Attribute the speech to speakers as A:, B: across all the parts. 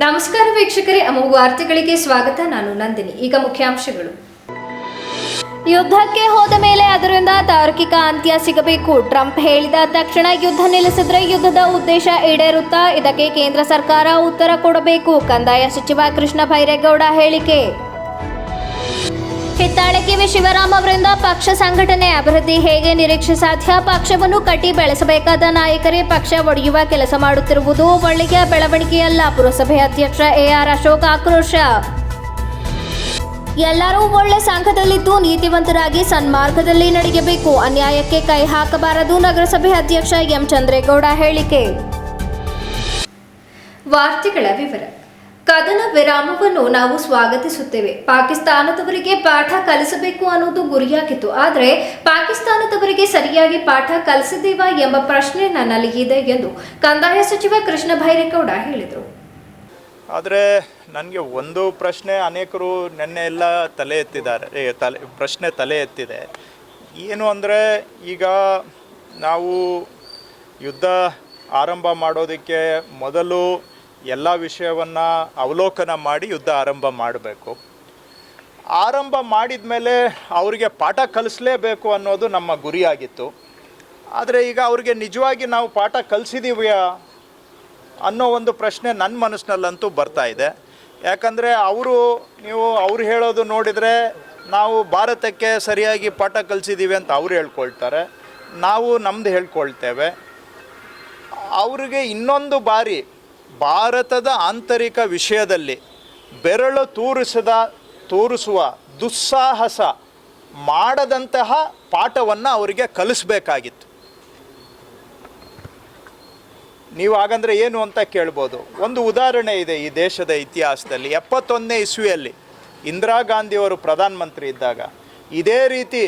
A: ನಮಸ್ಕಾರ ವೀಕ್ಷಕರೇ, ಅಮೋಘ ವಾರ್ತೆಗಳಿಗೆ ಸ್ವಾಗತ. ನಾನು ನಂದಿನಿ. ಈಗ ಮುಖ್ಯಾಂಶಗಳು. ಯುದ್ಧಕ್ಕೆ ಹೋದ ಮೇಲೆ ಅದರಿಂದ ತಾರ್ಕಿಕ ಅಂತ್ಯ ಸಿಗಬೇಕು. ಟ್ರಂಪ್ ಹೇಳಿದ ತಕ್ಷಣ ಯುದ್ಧ ನಿಲ್ಲಿಸಿದ್ರೆ ಯುದ್ಧದ ಉದ್ದೇಶ ಈಡೇರುತ್ತಾ? ಇದಕ್ಕೆ ಕೇಂದ್ರ ಸರ್ಕಾರ ಉತ್ತರ ಕೊಡಬೇಕು. ಕಂದಾಯ ಸಚಿವ ಕೃಷ್ಣ ಬೈರೇಗೌಡ ಹೇಳಿಕೆ. ಹಿತ್ತಾಳೆ ಕಿವಿ ಶಿವರಾಮ್ ಅವರಿಂದ ಪಕ್ಷ ಸಂಘಟನೆ ಅಭಿವೃದ್ಧಿ ಹೇಗೆ ನಿರೀಕ್ಷೆ ಸಾಧ್ಯ? ಪಕ್ಷವನ್ನು ಕಟ್ಟಿ ಬೆಳೆಸಬೇಕಾದ ನಾಯಕರೇ ಪಕ್ಷ ಒಡೆಯುವ ಕೆಲಸ ಮಾಡುತ್ತಿರುವುದು ಒಳ್ಳೆಯ ಬೆಳವಣಿಗೆಯಲ್ಲ. ಪುರಸಭೆ ಅಧ್ಯಕ್ಷ AR ಅಶೋಕ್ ಆಕ್ರೋಶ. ಎಲ್ಲರೂ ಒಳ್ಳೆ ಸಂಘದಲ್ಲಿದ್ದು ನೀತಿವಂತರಾಗಿ ಸನ್ಮಾರ್ಗದಲ್ಲಿ ನಡೆಯಬೇಕು. ಅನ್ಯಾಯಕ್ಕೆ ಕೈ ಹಾಕಬಾರದು. ನಗರಸಭೆ ಅಧ್ಯಕ್ಷ ಎಂ ಚಂದ್ರೇಗೌಡ ಹೇಳಿಕೆ. ವಾರ್ತೆಗಳ ವಿವರ. ಕದನ ವಿರಾಮವನ್ನು ನಾವು ಸ್ವಾಗತಿಸುತ್ತೇವೆ. ಪಾಕಿಸ್ತಾನದವರಿಗೆ ಪಾಠ ಕಲಿಸಬೇಕು ಅನ್ನೋದು ಗುರಿಯಾಗಿತ್ತು. ಆದರೆ ಪಾಕಿಸ್ತಾನದವರಿಗೆ ಸರಿಯಾಗಿ ಪಾಠ ಕಲಿಸಿದ್ದೇವಾ ಎಂಬ ಪ್ರಶ್ನೆ ನನ್ನಲ್ಲಿ ಇದೆ ಎಂದು ಕಂದಾಯ ಸಚಿವ ಕೃಷ್ಣ ಬೈರೇಗೌಡ ಹೇಳಿದರು.
B: ಆದರೆ ನನಗೆ ಒಂದು ಪ್ರಶ್ನೆ ಅನೇಕರು ನಿನ್ನೆ ಎಲ್ಲ ತಲೆ ಎತ್ತಿದ್ದಾರೆ, ಪ್ರಶ್ನೆ ತಲೆ ಎತ್ತಿದೆ. ಏನು ಅಂದರೆ, ಈಗ ನಾವು ಯುದ್ಧ ಆರಂಭ ಮಾಡೋದಕ್ಕೆ ಮೊದಲು ಎಲ್ಲ ವಿಷಯವನ್ನು ಅವಲೋಕನ ಮಾಡಿ ಯುದ್ಧ ಆರಂಭ ಮಾಡಬೇಕು. ಆರಂಭ ಮಾಡಿದ ಮೇಲೆ ಅವರಿಗೆ ಪಾಠ ಕಲಿಸಲೇಬೇಕು ಅನ್ನೋದು ನಮ್ಮ ಗುರಿಯಾಗಿತ್ತು. ಆದರೆ ಈಗ ಅವ್ರಿಗೆ ನಿಜವಾಗಿ ನಾವು ಪಾಠ ಕಲಿಸಿದ್ದೀವಿಯಾ ಅನ್ನೋ ಒಂದು ಪ್ರಶ್ನೆ ನನ್ನ ಮನಸ್ಸಿನಲ್ಲಂತೂ ಬರ್ತಾ ಇದೆ. ಯಾಕಂದರೆ ಅವ್ರು ಹೇಳೋದು ನೋಡಿದರೆ ನಾವು ಭಾರತಕ್ಕೆ ಸರಿಯಾಗಿ ಪಾಠ ಕಲಿಸಿದ್ದೀವಿ ಅಂತ ಅವ್ರು ಹೇಳ್ಕೊಳ್ತಾರೆ, ನಾವು ನಮ್ಮದು ಹೇಳ್ಕೊಳ್ತೇವೆ. ಅವ್ರಿಗೆ ಇನ್ನೊಂದು ಬಾರಿ ಭಾರತದ ಆಂತರಿಕ ವಿಷಯದಲ್ಲಿ ಬೆರಳು ತೋರಿಸುವ ದುಸ್ಸಾಹಸ ಮಾಡದಂತಹ ಪಾಠವನ್ನು ಅವರಿಗೆ ಕಲಿಸಬೇಕಾಗಿತ್ತು. ನೀವು ಹಾಗಂದರೆ ಏನು ಅಂತ ಕೇಳ್ಬೋದು. ಒಂದು ಉದಾಹರಣೆ ಇದೆ ಈ ದೇಶದ ಇತಿಹಾಸದಲ್ಲಿ. 71ನೇ ಇಸ್ವಿಯಲ್ಲಿ ಇಂದಿರಾ ಗಾಂಧಿಯವರು ಪ್ರಧಾನಮಂತ್ರಿ ಇದ್ದಾಗ ಇದೇ ರೀತಿ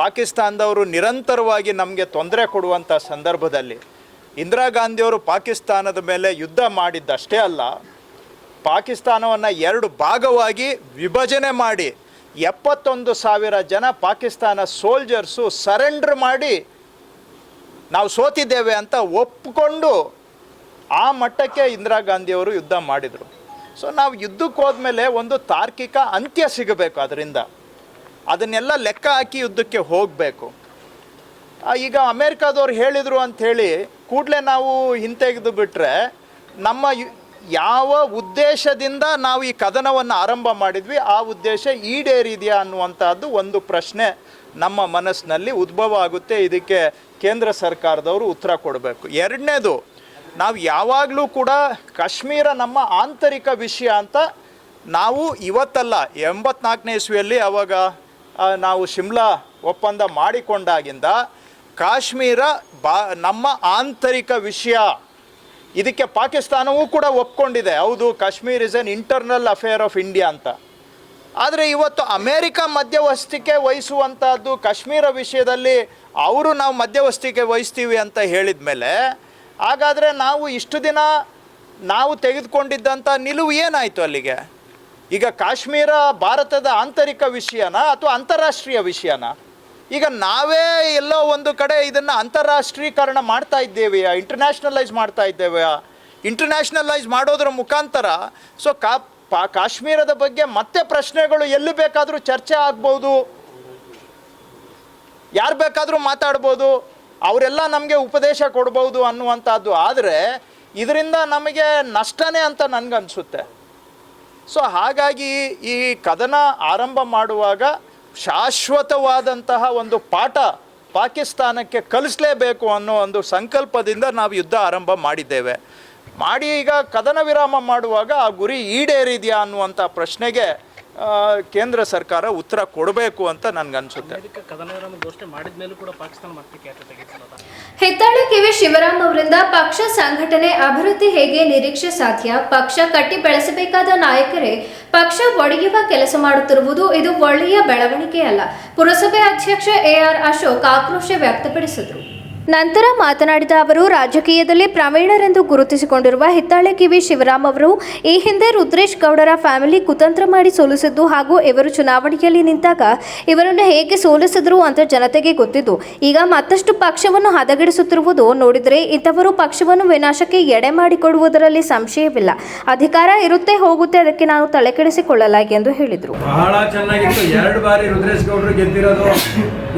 B: ಪಾಕಿಸ್ತಾನದವರು ನಿರಂತರವಾಗಿ ನಮಗೆ ತೊಂದರೆ ಕೊಡುವಂಥ ಸಂದರ್ಭದಲ್ಲಿ ಇಂದಿರಾ ಗಾಂಧಿಯವರು ಪಾಕಿಸ್ತಾನದ ಮೇಲೆ ಯುದ್ಧ ಮಾಡಿದ್ದಷ್ಟೇ ಅಲ್ಲ, ಪಾಕಿಸ್ತಾನವನ್ನು 2 ಭಾಗವಾಗಿ ವಿಭಜನೆ ಮಾಡಿ 71,000 ಜನ ಪಾಕಿಸ್ತಾನ ಸೋಲ್ಜರ್ಸು ಸರೆಂಡರ್ ಮಾಡಿ ನಾವು ಸೋತಿದ್ದೇವೆ ಅಂತ ಒಪ್ಪಿಕೊಂಡು ಆ ಮಟ್ಟಕ್ಕೆ ಇಂದಿರಾ ಗಾಂಧಿಯವರು ಯುದ್ಧ ಮಾಡಿದರು. ಸೊ ನಾವು ಯುದ್ಧಕ್ಕೆ ಹೋದ್ಮೇಲೆ ಒಂದು ತಾರ್ಕಿಕ ಅಂತ್ಯ ಸಿಗಬೇಕು. ಅದನ್ನೆಲ್ಲ ಲೆಕ್ಕ ಹಾಕಿ ಯುದ್ಧಕ್ಕೆ ಹೋಗಬೇಕು. ಈಗ ಅಮೇರಿಕಾದವ್ರು ಹೇಳಿದರು ಅಂಥೇಳಿ ಕೂಡಲೇ ನಾವು ಹಿಂತೆಗೆದು ಬಿಟ್ಟರೆ ನಮ್ಮ ಯಾವ ಉದ್ದೇಶದಿಂದ ನಾವು ಈ ಕದನವನ್ನು ಆರಂಭ ಮಾಡಿದ್ವಿ ಆ ಉದ್ದೇಶ ಈಡೇರಿದೆಯಾ ಅನ್ನುವಂಥದ್ದು ಒಂದು ಪ್ರಶ್ನೆ ನಮ್ಮ ಮನಸ್ಸಿನಲ್ಲಿ ಉದ್ಭವ ಆಗುತ್ತೆ. ಇದಕ್ಕೆ ಕೇಂದ್ರ ಸರ್ಕಾರದವರು ಉತ್ತರ ಕೊಡಬೇಕು. ಎರಡನೇದು, ನಾವು ಯಾವಾಗಲೂ ಕೂಡ ಕಾಶ್ಮೀರ ನಮ್ಮ ಆಂತರಿಕ ವಿಷಯ ಅಂತ ನಾವು ಇವತ್ತಲ್ಲ, 84ನೇ ಇಸ್ವಿಯಲ್ಲಿ ಆವಾಗ ನಾವು ಶಿಮ್ಲಾ ಒಪ್ಪಂದ ಮಾಡಿಕೊಂಡಾಗಿಂದ ಕಾಶ್ಮೀರ ನಮ್ಮ ಆಂತರಿಕ ವಿಷಯ. ಇದಕ್ಕೆ ಪಾಕಿಸ್ತಾನವೂ ಕೂಡ ಒಪ್ಕೊಂಡಿದೆ, ಹೌದು Kashmir is N internal affair of India ಅಂತ. ಆದರೆ ಇವತ್ತು ಅಮೇರಿಕಾ ಮಧ್ಯವಸ್ಥಿಕೆ ವಹಿಸುವಂಥದ್ದು ಕಾಶ್ಮೀರ ವಿಷಯದಲ್ಲಿ ನಾವು ಮಧ್ಯವಸ್ಥಿಕೆ ವಹಿಸ್ತೀವಿ ಅಂತ ಹೇಳಿದ ಮೇಲೆ ಹಾಗಾದರೆ ನಾವು ಇಷ್ಟು ದಿನ ನಾವು ತೆಗೆದುಕೊಂಡಿದ್ದಂಥ ನಿಲುವು ಏನಾಯಿತು ಅಲ್ಲಿಗೆ? ಈಗ ಕಾಶ್ಮೀರ ಭಾರತದ ಆಂತರಿಕ ವಿಷಯನಾ ಅಥವಾ ಅಂತಾರಾಷ್ಟ್ರೀಯ ವಿಷಯನಾ? ಈಗ ನಾವೇ ಎಲ್ಲೋ ಒಂದು ಕಡೆ ಇದನ್ನು ಅಂತಾರಾಷ್ಟ್ರೀಕರಣ ಮಾಡ್ತಾ ಇದ್ದೇವೆಯಾ, ಇಂಟರ್ನ್ಯಾಷನಲೈಸ್ ಮಾಡ್ತಾ ಇದ್ದೇವೆಯಾ? ಇಂಟರ್ನ್ಯಾಷನಲೈಸ್ ಮಾಡೋದ್ರ ಮುಖಾಂತರ ಕಾಶ್ಮೀರದ ಬಗ್ಗೆ ಮತ್ತೆ ಪ್ರಶ್ನೆಗಳು ಎಲ್ಲಿ ಬೇಕಾದರೂ ಚರ್ಚೆ ಆಗ್ಬೋದು, ಯಾರು ಬೇಕಾದರೂ ಮಾತಾಡ್ಬೋದು, ಅವರೆಲ್ಲ ನಮಗೆ ಉಪದೇಶ ಕೊಡ್ಬೋದು ಅನ್ನುವಂಥದ್ದು. ಆದರೆ ಇದರಿಂದ ನಮಗೆ ನಷ್ಟನೇ ಅಂತ ನನಗನ್ಸುತ್ತೆ. ಸೊ ಹಾಗಾಗಿ ಈ ಕದನ ಆರಂಭ ಮಾಡುವಾಗ ಶಾಶ್ವತವಾದಂತಹ ಒಂದು ಪಾಠ ಪಾಕಿಸ್ತಾನಕ್ಕೆ ಕಲಿಸಲೇಬೇಕು ಅನ್ನೋ ಒಂದು ಸಂಕಲ್ಪದಿಂದ ನಾವು ಯುದ್ಧ ಆರಂಭ ಮಾಡಿದ್ದೇವೆ. ಈಗ ಕದನ ವಿರಾಮ ಮಾಡುವಾಗ ಆ ಗುರಿ ಈಡೇರಿದೆಯಾ ಅನ್ನುವಂಥ ಪ್ರಶ್ನೆಗೆ ಕೇಂದ್ರ ಸರ್ಕಾರ ಉತ್ತರ ಕೊಡಬೇಕು ಅಂತ ನನಗನ್ಸುತ್ತೆ.
A: ಹಿತ್ತಾಳೆ ಕಿವಿ ಶಿವರಾಮ್ ಅವರಿಂದ ಪಕ್ಷ ಸಂಘಟನೆ ಅಭಿವೃದ್ಧಿ ಹೇಗೆ ನಿರೀಕ್ಷೆ ಸಾಧ್ಯ? ಪಕ್ಷ ಕಟ್ಟಿ ಬೆಳೆಸಬೇಕಾದ ನಾಯಕರೇ ಪಕ್ಷ ಒಡೆಯುವ ಕೆಲಸ ಮಾಡುತ್ತಿರುವುದು ಇದು ಒಳ್ಳೆಯ ಬೆಳವಣಿಗೆಯಲ್ಲ. ಪುರಸಭೆ ಅಧ್ಯಕ್ಷ AR ಅಶೋಕ್ ಆಕ್ರೋಶ ವ್ಯಕ್ತಪಡಿಸಿದರು. ನಂತರ ಮಾತನಾಡಿದ ಅವರು, ರಾಜಕೀಯದಲ್ಲಿ ಪ್ರವೀಣರೆಂದು ಗುರುತಿಸಿಕೊಂಡಿರುವ ಹಿತ್ತಾಳೆ ಕಿವಿ ಶಿವರಾಮ್ ಅವರು ಈ ಹಿಂದೆ ರುದ್ರೇಶ್ ಗೌಡರ ಫ್ಯಾಮಿಲಿ ಕುತಂತ್ರ ಮಾಡಿ ಸೋಲಿಸಿದ್ದು ಹಾಗೂ ಇವರು ಚುನಾವಣೆಯಲ್ಲಿ ನಿಂತಾಗ ಇವರನ್ನು ಹೇಗೆ ಸೋಲಿಸಿದ್ರು ಅಂತ ಜನತೆಗೆ ಗೊತ್ತಿದ್ದು, ಈಗ ಮತ್ತಷ್ಟು ಪಕ್ಷವನ್ನು ಹದಗೆಡಿಸುತ್ತಿರುವುದು ನೋಡಿದರೆ ಇಂಥವರು ಪಕ್ಷವನ್ನು ವಿನಾಶಕ್ಕೆ ಎಡೆ ಮಾಡಿಕೊಡುವುದರಲ್ಲಿ ಸಂಶಯವಿಲ್ಲ. ಅಧಿಕಾರ ಇರುತ್ತೆ ಹೋಗುತ್ತೆ, ಅದಕ್ಕೆ ನಾನು ತಲೆಕೆಡಿಸಿಕೊಳ್ಳಲ್ಲ ಎಂದು ಹೇಳಿದರು.
C: ಬಹಳ ಚೆನ್ನಾಗಿತ್ತು. 2 ಬಾರಿ ರುದ್ರೇಶ್ ಗೌಡರು ಗೆದ್ದಿರೋದು.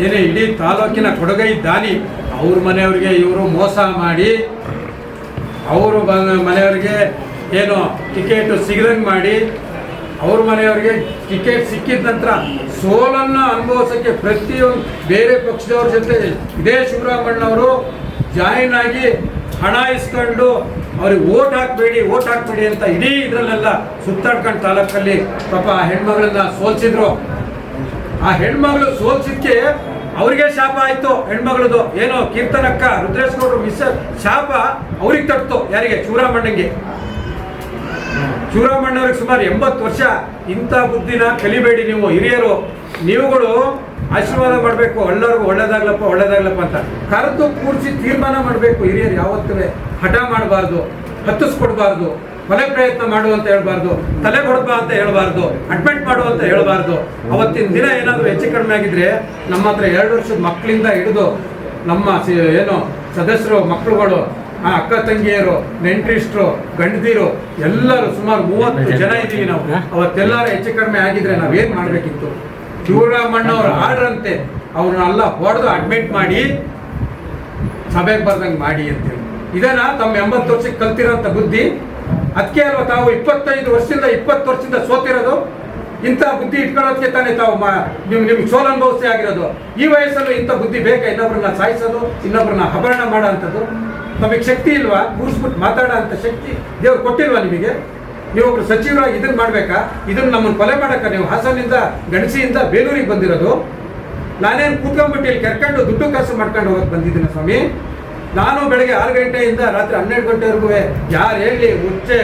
C: ಏನೇ ಇಡೀ ತಾಲೂಕಿನ ಕೊಡುಗೈ ದಾನಿ. ಅವ್ರ ಮನೆಯವ್ರಿಗೆ ಇವರು ಮೋಸ ಮಾಡಿ ಅವರು ಮನೆಯವ್ರಿಗೆ ಏನು ಟಿಕೆಟ್ ಸಿಗದಂಗೆ ಮಾಡಿ ಅವ್ರ ಮನೆಯವ್ರಿಗೆ ಟಿಕೆಟ್ ಸಿಕ್ಕಿದ ನಂತರ ಸೋಲನ್ನು ಅನುಭವಿಸೋಕ್ಕೆ ಪ್ರತಿಯೊಂದು ಬೇರೆ ಪಕ್ಷದವ್ರ ಜೊತೆ ಇದೇ ಶಿವರಾಮಣ್ಣವರು ಜಾಯಿನ್ ಆಗಿ ಹಣ ಇಸ್ಕೊಂಡು ಅವ್ರಿಗೆ ಓಟ್ ಹಾಕಬೇಡಿ ಅಂತ ಇಡೀ ಇದರಲ್ಲೆಲ್ಲ ಸುತ್ತಾಡ್ಕೊಂಡು ತಾಲೂಕಲ್ಲಿ ಪಾಪ ಹೆಣ್ಮಗಳನ್ನ ಸೋಲ್ಸಿದ್ರು. ಆ ಹೆಣ್ಮಗಳು ಸೋಲ್ಸಿದ್ಕೆ ಅವ್ರಿಗೆ ಶಾಪ ಆಯ್ತು. ಹೆಣ್ಮಗಳದು ಏನೋ ಕೀರ್ತನಕ್ಕ ರುದ್ರೇಶ್ ಗೌಡ್ರು ಮಿಸ್ ಶಾಪ ಅವ್ರಿಗೆ ತಟ್ತು. ಯಾರಿಗೆ? ಶಿವರಾಮಣ್ಣಂಗೆ. ಶಿವರಾಮಣ್ಣವ್ರಿಗೆ ಸುಮಾರು 80 ವರ್ಷ. ಇಂಥ ಬುದ್ಧಿನ ಕಲಿಬೇಡಿ ನೀವು ಹಿರಿಯರು. ನೀವುಗಳು ಆಶೀರ್ವಾದ ಮಾಡಬೇಕು, ಎಲ್ಲರಿಗೂ ಒಳ್ಳೇದಾಗ್ಲಪ್ಪ ಅಂತ ಕರೆದು ಕೂರಿಸಿ ತೀರ್ಮಾನ ಮಾಡಬೇಕು. ಹಿರಿಯರು ಯಾವತ್ತೂ ಹಠ ಮಾಡಬಾರ್ದು, ಹತ್ತಿಸ್ಕೊಡ್ಬಾರ್ದು, ಕೊಲೆ ಪ್ರಯತ್ನ ಮಾಡು ಅಂತ ಹೇಳ್ಬಾರ್ದು, ತಲೆ ಕೊಡಬಾ ಅಂತ ಹೇಳ್ಬಾರ್ದು, ಅಡ್ಮಿಟ್ ಮಾಡು ಅಂತ ಹೇಳ್ಬಾರ್ದು. ಅವತ್ತಿನ ದಿನ ಏನಾದರೂ ಹೆಚ್ಚು ಕಡಿಮೆ ಆಗಿದ್ರೆ ನಮ್ಮ ಹತ್ರ 2 ವರ್ಷದ ಮಕ್ಕಳಿಂದ ಹಿಡಿದು ನಮ್ಮ ಏನು ಸದಸ್ಯರು ಮಕ್ಕಳುಗಳು, ಅಕ್ಕ ತಂಗಿಯರು, ನೆಂಟ್ರಿಸ್ಟ್ರು, ಗಂಡದಿರು ಎಲ್ಲರೂ ಸುಮಾರು 30 ಜನ ಇದ್ದೀವಿ ನಾವು. ಅವತ್ತೆಲ್ಲರೂ ಹೆಚ್ಚು ಕಡಿಮೆ ಆಗಿದ್ರೆ ನಾವೇನು ಮಾಡಬೇಕಿತ್ತು? ಶಿವರಾಮಣ್ಣವ್ರ ಆರ್ಡರ್ ಅಂತೆ ಅವ್ರನ್ನೆಲ್ಲ ಹೊಡೆದು ಅಡ್ಮಿಟ್ ಮಾಡಿ ಸಭೆಗೆ ಬರ್ದಂಗೆ ಮಾಡಿ ಅಂತೇಳಿ. ಇದನ್ನ ತಮ್ಮ 80 ವರ್ಷಕ್ಕೆ ಕಲ್ತಿರೋಂಥ ಬುದ್ಧಿ. ಅದಕ್ಕೆ ಅಲ್ವಾ ತಾವು 20 ವರ್ಷದಿಂದ ಸೋತಿರೋದು. ಇಂಥ ಬುದ್ಧಿ ಇಟ್ಕೊಳ್ಳೋದಕ್ಕೆ ತಾನೇ ತಾವು ನಿಮ್ಗೆ ಸೋಲು ಅನುಭವಿಸಿ ಆಗಿರೋದು. ಈ ವಯಸ್ಸಲ್ಲೂ ಇಂಥ ಬುದ್ಧಿ ಬೇಕಾ? ಇನ್ನೊಬ್ರನ್ನ ಸಾಯಿಸೋದು, ಇನ್ನೊಬ್ರನ್ನ ಹಗರಣ ಮಾಡೋ ಅಂಥದ್ದು. ನಮಗೆ ಶಕ್ತಿ ಇಲ್ವಾ? ಕೂರಿಸ್ಬಿಟ್ಟು ಮಾತಾಡೋ ಅಂಥ ಶಕ್ತಿ ದೇವ್ರು ಕೊಟ್ಟಿಲ್ವಾ ನಿಮಗೆ? ನೀವೊಬ್ರು ಸಚಿವರಾಗಿ ಇದನ್ನ ಮಾಡ್ಬೇಕಾ? ಇದನ್ನ ನಮ್ಮನ್ನು ಕೊಲೆ ಮಾಡಕ್ಕ ನೀವು ಹಾಸನಿಂದ ಗಣಸಿಯಿಂದ ಬೇಲೂರಿಗೆ ಬಂದಿರೋದು? ನಾನೇನು ಕೂತ್ಕೊಂಡ್ಬಿಟ್ಟು ಇಲ್ಲಿ ಕರ್ಕೊಂಡು ದುಡ್ಡು ಕಾಸು ಮಾಡ್ಕೊಂಡು ಹೋಗಕ್ಕೆ ಬಂದಿದ್ದೀನಿ ಸ್ವಾಮಿ. ನಾನು ಬೆಳಗ್ಗೆ 6 ಗಂಟೆಯಿಂದ ರಾತ್ರಿ 12 ಗಂಟೆವರೆಗೂ ಯಾರು ಹೇಳಿ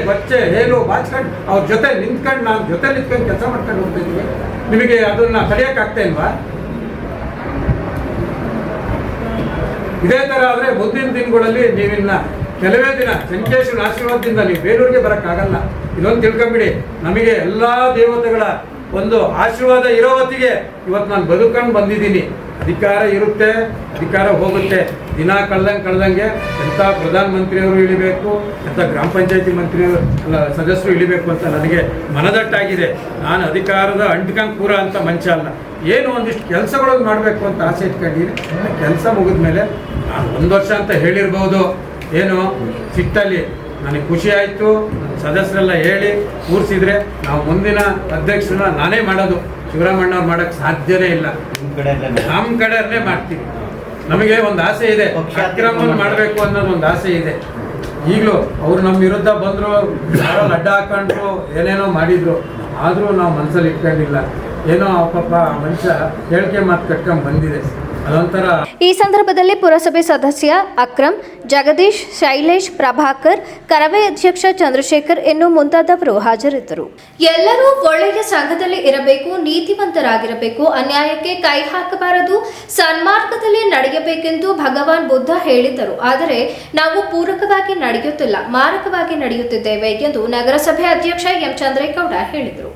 C: ಗೊಚ್ಚೆ ಹೇಳು ಬಾಚ್ಕೊಂಡು ಅವ್ರ ಜೊತೆ ನಿಂತ್ಕೊಂಡು ನಾನು ಜೊತೆ ನಿಂತ್ಕೊಂಡು ಕೆಲಸ ಮಾಡ್ಕೊಂಡು ಹೋಗ್ತಾ ಇದ್ದೀವಿ. ನಿಮಗೆ ಅದನ್ನ ತಡೆಯೋಕ್ಕಾಗ್ತಾ ಇಲ್ವಾ? ಇದೇ ಥರ ಆದರೆ ಮುಂದಿನ ದಿನಗಳಲ್ಲಿ ನೀವಿನ್ನ ಕೆಲವೇ ದಿನ ಸಂಕೇಶ್ವರ ಆಶೀರ್ವಾದದಿಂದ ನೀವು ಬೇಲೂರಿಗೆ ಬರೋಕ್ಕಾಗಲ್ಲ. ಇದೊಂದು ತಿಳ್ಕೊಂಬಿಡಿ. ನಮಗೆ ಎಲ್ಲ ದೇವತೆಗಳ ಒಂದು ಆಶೀರ್ವಾದ ಇರೋ ಹೊತ್ತಿಗೆ ಇವತ್ತು ನಾನು ಬದುಕೊಂಡು ಬಂದಿದ್ದೀನಿ. ಅಧಿಕಾರ ಇರುತ್ತೆ, ಅಧಿಕಾರ ಹೋಗುತ್ತೆ. ದಿನ ಕಳ್ದಂಗೆ ಎಂಥ ಪ್ರಧಾನಮಂತ್ರಿಯವರು ಇಳಿಬೇಕು, ಎಂಥ ಗ್ರಾಮ ಪಂಚಾಯತಿ ಮಂತ್ರಿಯವರು ಸದಸ್ಯರು ಇಳಿಬೇಕು ಅಂತ ನನಗೆ ಮನದಟ್ಟಾಗಿದೆ. ನಾನು ಅಧಿಕಾರದ ಅಂಟ್ಕಂಗೆ ಕೂರ ಅಂತ ಮನುಷ್ಯ ಅಲ್ಲ. ಏನು ಒಂದಿಷ್ಟು ಕೆಲಸಗಳನ್ನು ಮಾಡಬೇಕು ಅಂತ ಆಸೆ ಇಟ್ಕೊಂಡಿದ್ದೀನಿ. ಕೆಲಸ ಮುಗಿದ ಮೇಲೆ ನಾನು 1 ವರ್ಷ ಅಂತ ಹೇಳಿರ್ಬೋದು. ಏನು ಸಿಟ್ಟಲ್ಲಿ ನನಗೆ ಖುಷಿ ಆಯಿತು. ಸದಸ್ಯರೆಲ್ಲ ಹೇಳಿ ಕೂರಿಸಿದ್ರೆ ನಾವು ಮುಂದಿನ ಅಧ್ಯಕ್ಷರನ್ನ ನಾನೇ ಮಾಡೋದು. ಶಿವರಾಮಣ್ಣವ್ರು ಮಾಡೋಕ್ಕೆ ಸಾಧ್ಯನೇ ಇಲ್ಲ. ನಮ್ಮ ಕಡೆಯಲ್ಲೇ ಮಾಡ್ತೀವಿ. ನಮಗೆ ಒಂದು ಆಸೆ ಇದೆ, ಅಕ್ರಮವನ್ನು ಮಾಡಬೇಕು ಅನ್ನೋದು ಒಂದು ಆಸೆ ಇದೆ. ಈಗಲೂ ಅವ್ರು ನಮ್ಮ ವಿರುದ್ಧ ಬಂದರು, ಯಾರಲ್ಲಿ ಅಡ್ಡ ಹಾಕೊಂಡ್ರು, ಏನೇನೋ ಮಾಡಿದ್ರು. ಆದರೂ ನಾವು ಮನಸ್ಸಲ್ಲಿ ಇಟ್ಕೊಂಡಿಲ್ಲ. ಏನೋ ಪಾಪ ಮನುಷ್ಯ ಹೇಳಿಕೆ ಮಾತು ಕಟ್ಕೊಂಡು ಬಂದಿದೆ. ಅದೊಂಥರ.
A: ಈ ಸಂದರ್ಭದಲ್ಲಿ ಪುರಸಭೆ ಸದಸ್ಯ ಅಕ್ರಮ್, ಜಗದೀಶ್, ಶೈಲೇಶ್, ಪ್ರಭಾಕರ್, ಕರವೇ ಅಧ್ಯಕ್ಷ ಚಂದ್ರಶೇಖರ್ ಇನ್ನು ಮುಂತಾದವರು ಹಾಜರಿದ್ದರು. ಎಲ್ಲರೂ ಒಳ್ಳೆಯ ಸಂಘದಲ್ಲಿ ಇರಬೇಕು, ನೀತಿವಂತರಾಗಿರಬೇಕು, ಅನ್ಯಾಯಕ್ಕೆ ಕೈ ಹಾಕಬಾರದು, ಸನ್ಮಾರ್ಗದಲ್ಲಿ ನಡೆಯಬೇಕೆಂದು ಭಗವಾನ್ ಬುದ್ಧ ಹೇಳಿದ್ದರು. ಆದರೆ ನಾವು ಪೂರಕವಾಗಿ ನಡೆಯುತ್ತಿಲ್ಲ, ಮಾರಕವಾಗಿ ನಡೆಯುತ್ತಿದ್ದೇವೆ ಎಂದು ನಗರಸಭೆ ಅಧ್ಯಕ್ಷ ಎಂ ಚಂದ್ರೇಗೌಡ ಹೇಳಿದರು.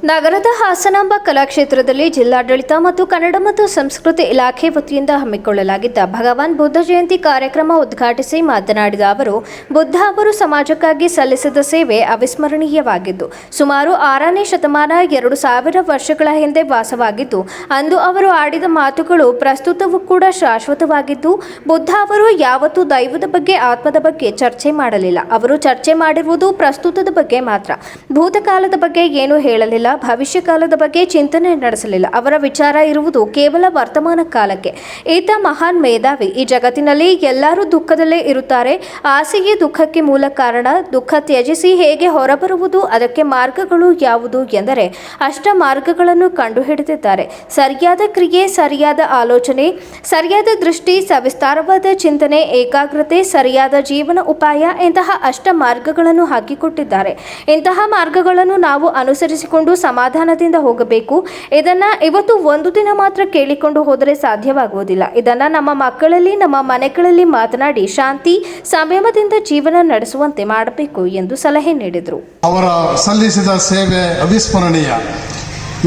A: ನಗರದ ಹಾಸನಾಂಬ ಕಲಾಕ್ಷೇತ್ರದಲ್ಲಿ ಜಿಲ್ಲಾಡಳಿತ ಮತ್ತು ಕನ್ನಡ ಮತ್ತು ಸಂಸ್ಕೃತಿ ಇಲಾಖೆ ವತಿಯಿಂದ ಹಮ್ಮಿಕೊಳ್ಳಲಾಗಿದ್ದ ಭಗವಾನ್ ಬುದ್ಧ ಜಯಂತಿ ಕಾರ್ಯಕ್ರಮ ಉದ್ಘಾಟಿಸಿ ಮಾತನಾಡಿದ ಅವರು, ಬುದ್ಧ ಅವರು ಸಮಾಜಕ್ಕಾಗಿ ಸಲ್ಲಿಸಿದ ಸೇವೆ ಅವಿಸ್ಮರಣೀಯವಾಗಿದ್ದು, ಸುಮಾರು 6ನೇ ಶತಮಾನ 2000 ವರ್ಷಗಳ ಹಿಂದೆ ವಾಸವಾಗಿದ್ದು, ಅಂದು ಅವರು ಆಡಿದ ಮಾತುಗಳು ಪ್ರಸ್ತುತವೂ ಕೂಡ ಶಾಶ್ವತವಾಗಿದ್ದು, ಬುದ್ಧ ಅವರು ಯಾವತ್ತೂ ದೈವದ ಬಗ್ಗೆ, ಆತ್ಮದ ಬಗ್ಗೆ ಚರ್ಚೆ ಮಾಡಲಿಲ್ಲ. ಅವರು ಚರ್ಚೆ ಮಾಡಿರುವುದು ಪ್ರಸ್ತುತದ ಬಗ್ಗೆ ಮಾತ್ರ. ಭೂತಕಾಲದ ಬಗ್ಗೆ ಏನೂ ಹೇಳಲಿಲ್ಲ, ಭವಿಷ್ಯ ಕಾಲದ ಬಗ್ಗೆ ಚಿಂತನೆ ನಡೆಸಲಿಲ್ಲ. ಅವರ ವಿಚಾರ ಇರುವುದು ಕೇವಲ ವರ್ತಮಾನ ಕಾಲಕ್ಕೆ. ಈತ ಮಹಾನ್ ಮೇಧಾವಿ. ಈ ಜಗತ್ತಿನಲ್ಲಿ ಎಲ್ಲರೂ ದುಃಖದಲ್ಲೇ ಇರುತ್ತಾರೆ. ಆಸೆಯೇ ದುಃಖಕ್ಕೆ ಮೂಲ ಕಾರಣ. ದುಃಖ ತ್ಯಜಿಸಿ ಹೇಗೆ ಹೊರಬರುವುದು, ಅದಕ್ಕೆ ಮಾರ್ಗಗಳು ಯಾವುದು ಎಂದರೆ ಅಷ್ಟ ಮಾರ್ಗಗಳನ್ನು ಕಂಡುಹಿಡಿದಿದ್ದಾರೆ. ಸರಿಯಾದ ಕ್ರಿಯೆ, ಸರಿಯಾದ ಆಲೋಚನೆ, ಸರಿಯಾದ ದೃಷ್ಟಿ, ಸವಿಸ್ತಾರವಾದ ಚಿಂತನೆ, ಏಕಾಗ್ರತೆ, ಸರಿಯಾದ ಜೀವನ ಉಪಾಯ, ಇಂತಹ ಅಷ್ಟ ಮಾರ್ಗಗಳನ್ನು ಹಾಕಿಕೊಟ್ಟಿದ್ದಾರೆ. ಇಂತಹ ಮಾರ್ಗಗಳನ್ನು ನಾವು ಅನುಸರಿಸಿಕೊಂಡು ಕೇಳಿಕೊಂಡು ಸಮಾಧಾನದಿಂದ ಹೋಗಬೇಕು. ಇದನ್ನ ಇವತ್ತು ಒಂದು ದಿನ ಮಾತ್ರ ಕೇಳಿಕೊಂಡು ಹೋದರೆ ಸಾಧ್ಯವಾಗುವುದಿಲ್ಲ. ಇದನ್ನ ನಮ್ಮ ಮಕ್ಕಳಲ್ಲಿ, ನಮ್ಮ ಮನೆಗಳಲ್ಲಿ ಮಾತನಾಡಿ ಶಾಂತಿ ಸಂಯಮದಿಂದ ಜೀವನ ನಡೆಸುವಂತೆ ಮಾಡಬೇಕು ಎಂದು ಸಲಹೆ ನೀಡಿದರು.
D: ಅವರ ಸಲ್ಲಿಸಿದ ಸೇವೆ ಅವಿಸ್ಮರಣೀಯ.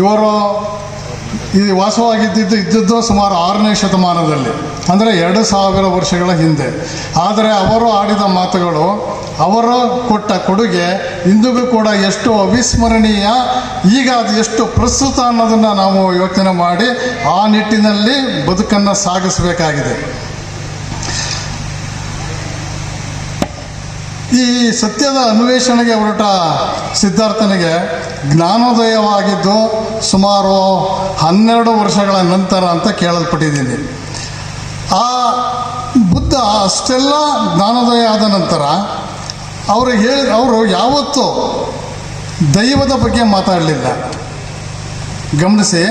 D: ಇವರು ಈ ವಾಸವಾಗಿದ್ದು ಸುಮಾರು 6ನೇ ಶತಮಾನದಲ್ಲಿ, ಅಂದರೆ 2000 ವರ್ಷಗಳ ಹಿಂದೆ. ಆದರೆ ಅವರು ಆಡಿದ ಮಾತುಗಳು, ಅವರು ಕೊಟ್ಟ ಕೊಡುಗೆ ಇಂದಿಗೂ ಕೂಡ ಎಷ್ಟು ಅವಿಸ್ಮರಣೀಯ, ಈಗ ಅದು ಎಷ್ಟು ಪ್ರಸ್ತುತ ಅನ್ನೋದನ್ನು ನಾವು ಯೋಚನೆ ಮಾಡಿ ಆ ನಿಟ್ಟಿನಲ್ಲಿ ಬದುಕನ್ನು ಸಾಗಿಸಬೇಕಾಗಿದೆ. ಈ ಸತ್ಯದ ಅನ್ವೇಷಣೆಗೆ ಹೊರಟ ಸಿದ್ಧಾರ್ಥನಿಗೆ ಜ್ಞಾನೋದಯವಾಗಿದ್ದು ಸುಮಾರು 12 ವರ್ಷಗಳ ನಂತರ ಅಂತ ಕೇಳಲ್ಪಟ್ಟಿದ್ದೀನಿ. ಆ ಬುದ್ಧ ಅಷ್ಟೆಲ್ಲ ಜ್ಞಾನೋದಯ ಆದ ನಂತರ ಅವರು ಯಾವತ್ತೂ ದೈವದ ಬಗ್ಗೆ ಮಾತಾಡಲಿಲ್ಲ. ಗಮನಿಸಿ,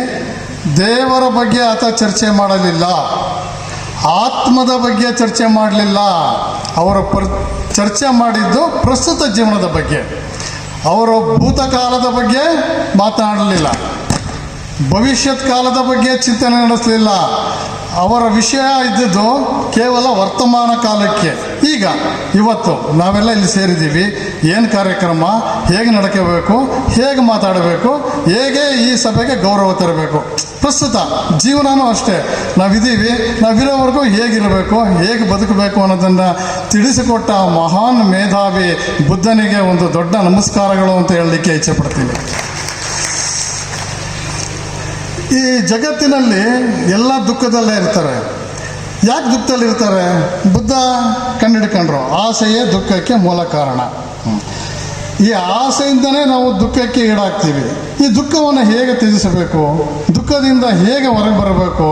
D: ದೇವರ ಬಗ್ಗೆ ಆತ ಚರ್ಚೆ ಮಾಡಲಿಲ್ಲ, ಆತ್ಮದ ಬಗ್ಗೆ ಚರ್ಚೆ ಮಾಡಲಿಲ್ಲ. ಅವರ ಚರ್ಚೆ ಮಾಡಿದ್ದು ಪ್ರಸ್ತುತ ಜೀವನದ ಬಗ್ಗೆ. ಅವರು ಭೂತಕಾಲದ ಬಗ್ಗೆ ಮಾತನಾಡಲಿಲ್ಲ, ಭವಿಷ್ಯತ್ ಕಾಲದ ಬಗ್ಗೆ ಚಿಂತನೆ ನಡೆಸಲಿಲ್ಲ. ಅವರ ವಿಷಯ ಇದ್ದಿದ್ದು ಕೇವಲ ವರ್ತಮಾನ ಕಾಲಕ್ಕೆ. ಈಗ ಇವತ್ತು ನಾವೆಲ್ಲ ಇಲ್ಲಿ ಸೇರಿದ್ದೀವಿ, ಏನು ಕಾರ್ಯಕ್ರಮ, ಹೇಗೆ ನಡ್ಕೋಬೇಕು, ಹೇಗೆ ಮಾತಾಡಬೇಕು, ಹೇಗೆ ಈ ಸಭೆಗೆ ಗೌರವ ತರಬೇಕು. ಪ್ರಸ್ತುತ ಜೀವನವೂ ಅಷ್ಟೇ, ನಾವಿರೋವರೆಗೂ ಹೇಗಿರಬೇಕು, ಹೇಗೆ ಬದುಕಬೇಕು ಅನ್ನೋದನ್ನು ತಿಳಿಸಿಕೊಟ್ಟ ಮಹಾನ್ ಮೇಧಾವಿ ಬುದ್ಧನಿಗೆ ಒಂದು ದೊಡ್ಡ ನಮಸ್ಕಾರಗಳು ಅಂತ ಹೇಳಲಿಕ್ಕೆ ಇಚ್ಛೆಪಡ್ತೀನಿ. ಈ ಜಗತ್ತಿನಲ್ಲಿ ಎಲ್ಲ ದುಃಖದಲ್ಲೇ ಇರ್ತಾರೆ. ಯಾಕೆ ದುಃಖದಲ್ಲಿರ್ತಾರೆ? ಬುದ್ಧ ಕಂಡುಹಿಡ್ಕೊಂಡ್ರು, ಆಸೆಯೇ ದುಃಖಕ್ಕೆ ಮೂಲ ಕಾರಣ. ಈ ಆಸೆಯಿಂದನೇ ನಾವು ದುಃಖಕ್ಕೆ ಈಡಾಗ್ತೀವಿ. ಈ ದುಃಖವನ್ನು ಹೇಗೆ ತ್ಯಜಿಸಬೇಕು, ದುಃಖದಿಂದ ಹೇಗೆ ಹೊರಗೆ ಬರಬೇಕು,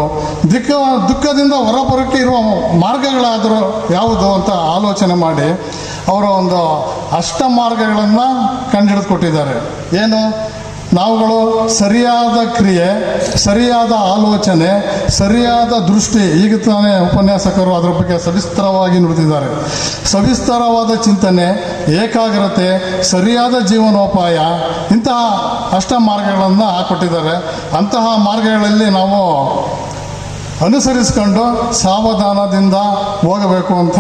D: ದುಃಖದಿಂದ ಹೊರಬರೋಕ್ಕೆ ಇರುವ ಮಾರ್ಗಗಳಾದರೂ ಯಾವುದು ಅಂತ ಆಲೋಚನೆ ಮಾಡಿ ಅವರ ಒಂದು ಅಷ್ಟಮಾರ್ಗಗಳನ್ನು ಕಂಡುಹಿಡಿದುಕೊಟ್ಟಿದ್ದಾರೆ. ಏನು? ನಾವುಗಳು ಸರಿಯಾದ ಕ್ರಿಯೆ, ಸರಿಯಾದ ಆಲೋಚನೆ, ಸರಿಯಾದ ದೃಷ್ಟಿ, ಈಗ ತಾನೇ ಉಪನ್ಯಾಸಕರು ಅದರ ಬಗ್ಗೆ ಸವಿಸ್ತರವಾಗಿ ನುಡಿದಿದ್ದಾರೆ. ಸವಿಸ್ತರವಾದ ಚಿಂತನೆ, ಏಕಾಗ್ರತೆ, ಸರಿಯಾದ ಜೀವನೋಪಾಯ, ಇಂತಹ ಅಷ್ಟ ಮಾರ್ಗಗಳನ್ನು ಹಾಕ್ಕೊಟ್ಟಿದ್ದಾರೆ. ಅಂತಹ ಮಾರ್ಗಗಳಲ್ಲಿ ನಾವು ಅನುಸರಿಸ್ಕೊಂಡು ಸಾವಧಾನದಿಂದ ಹೋಗಬೇಕು ಅಂತ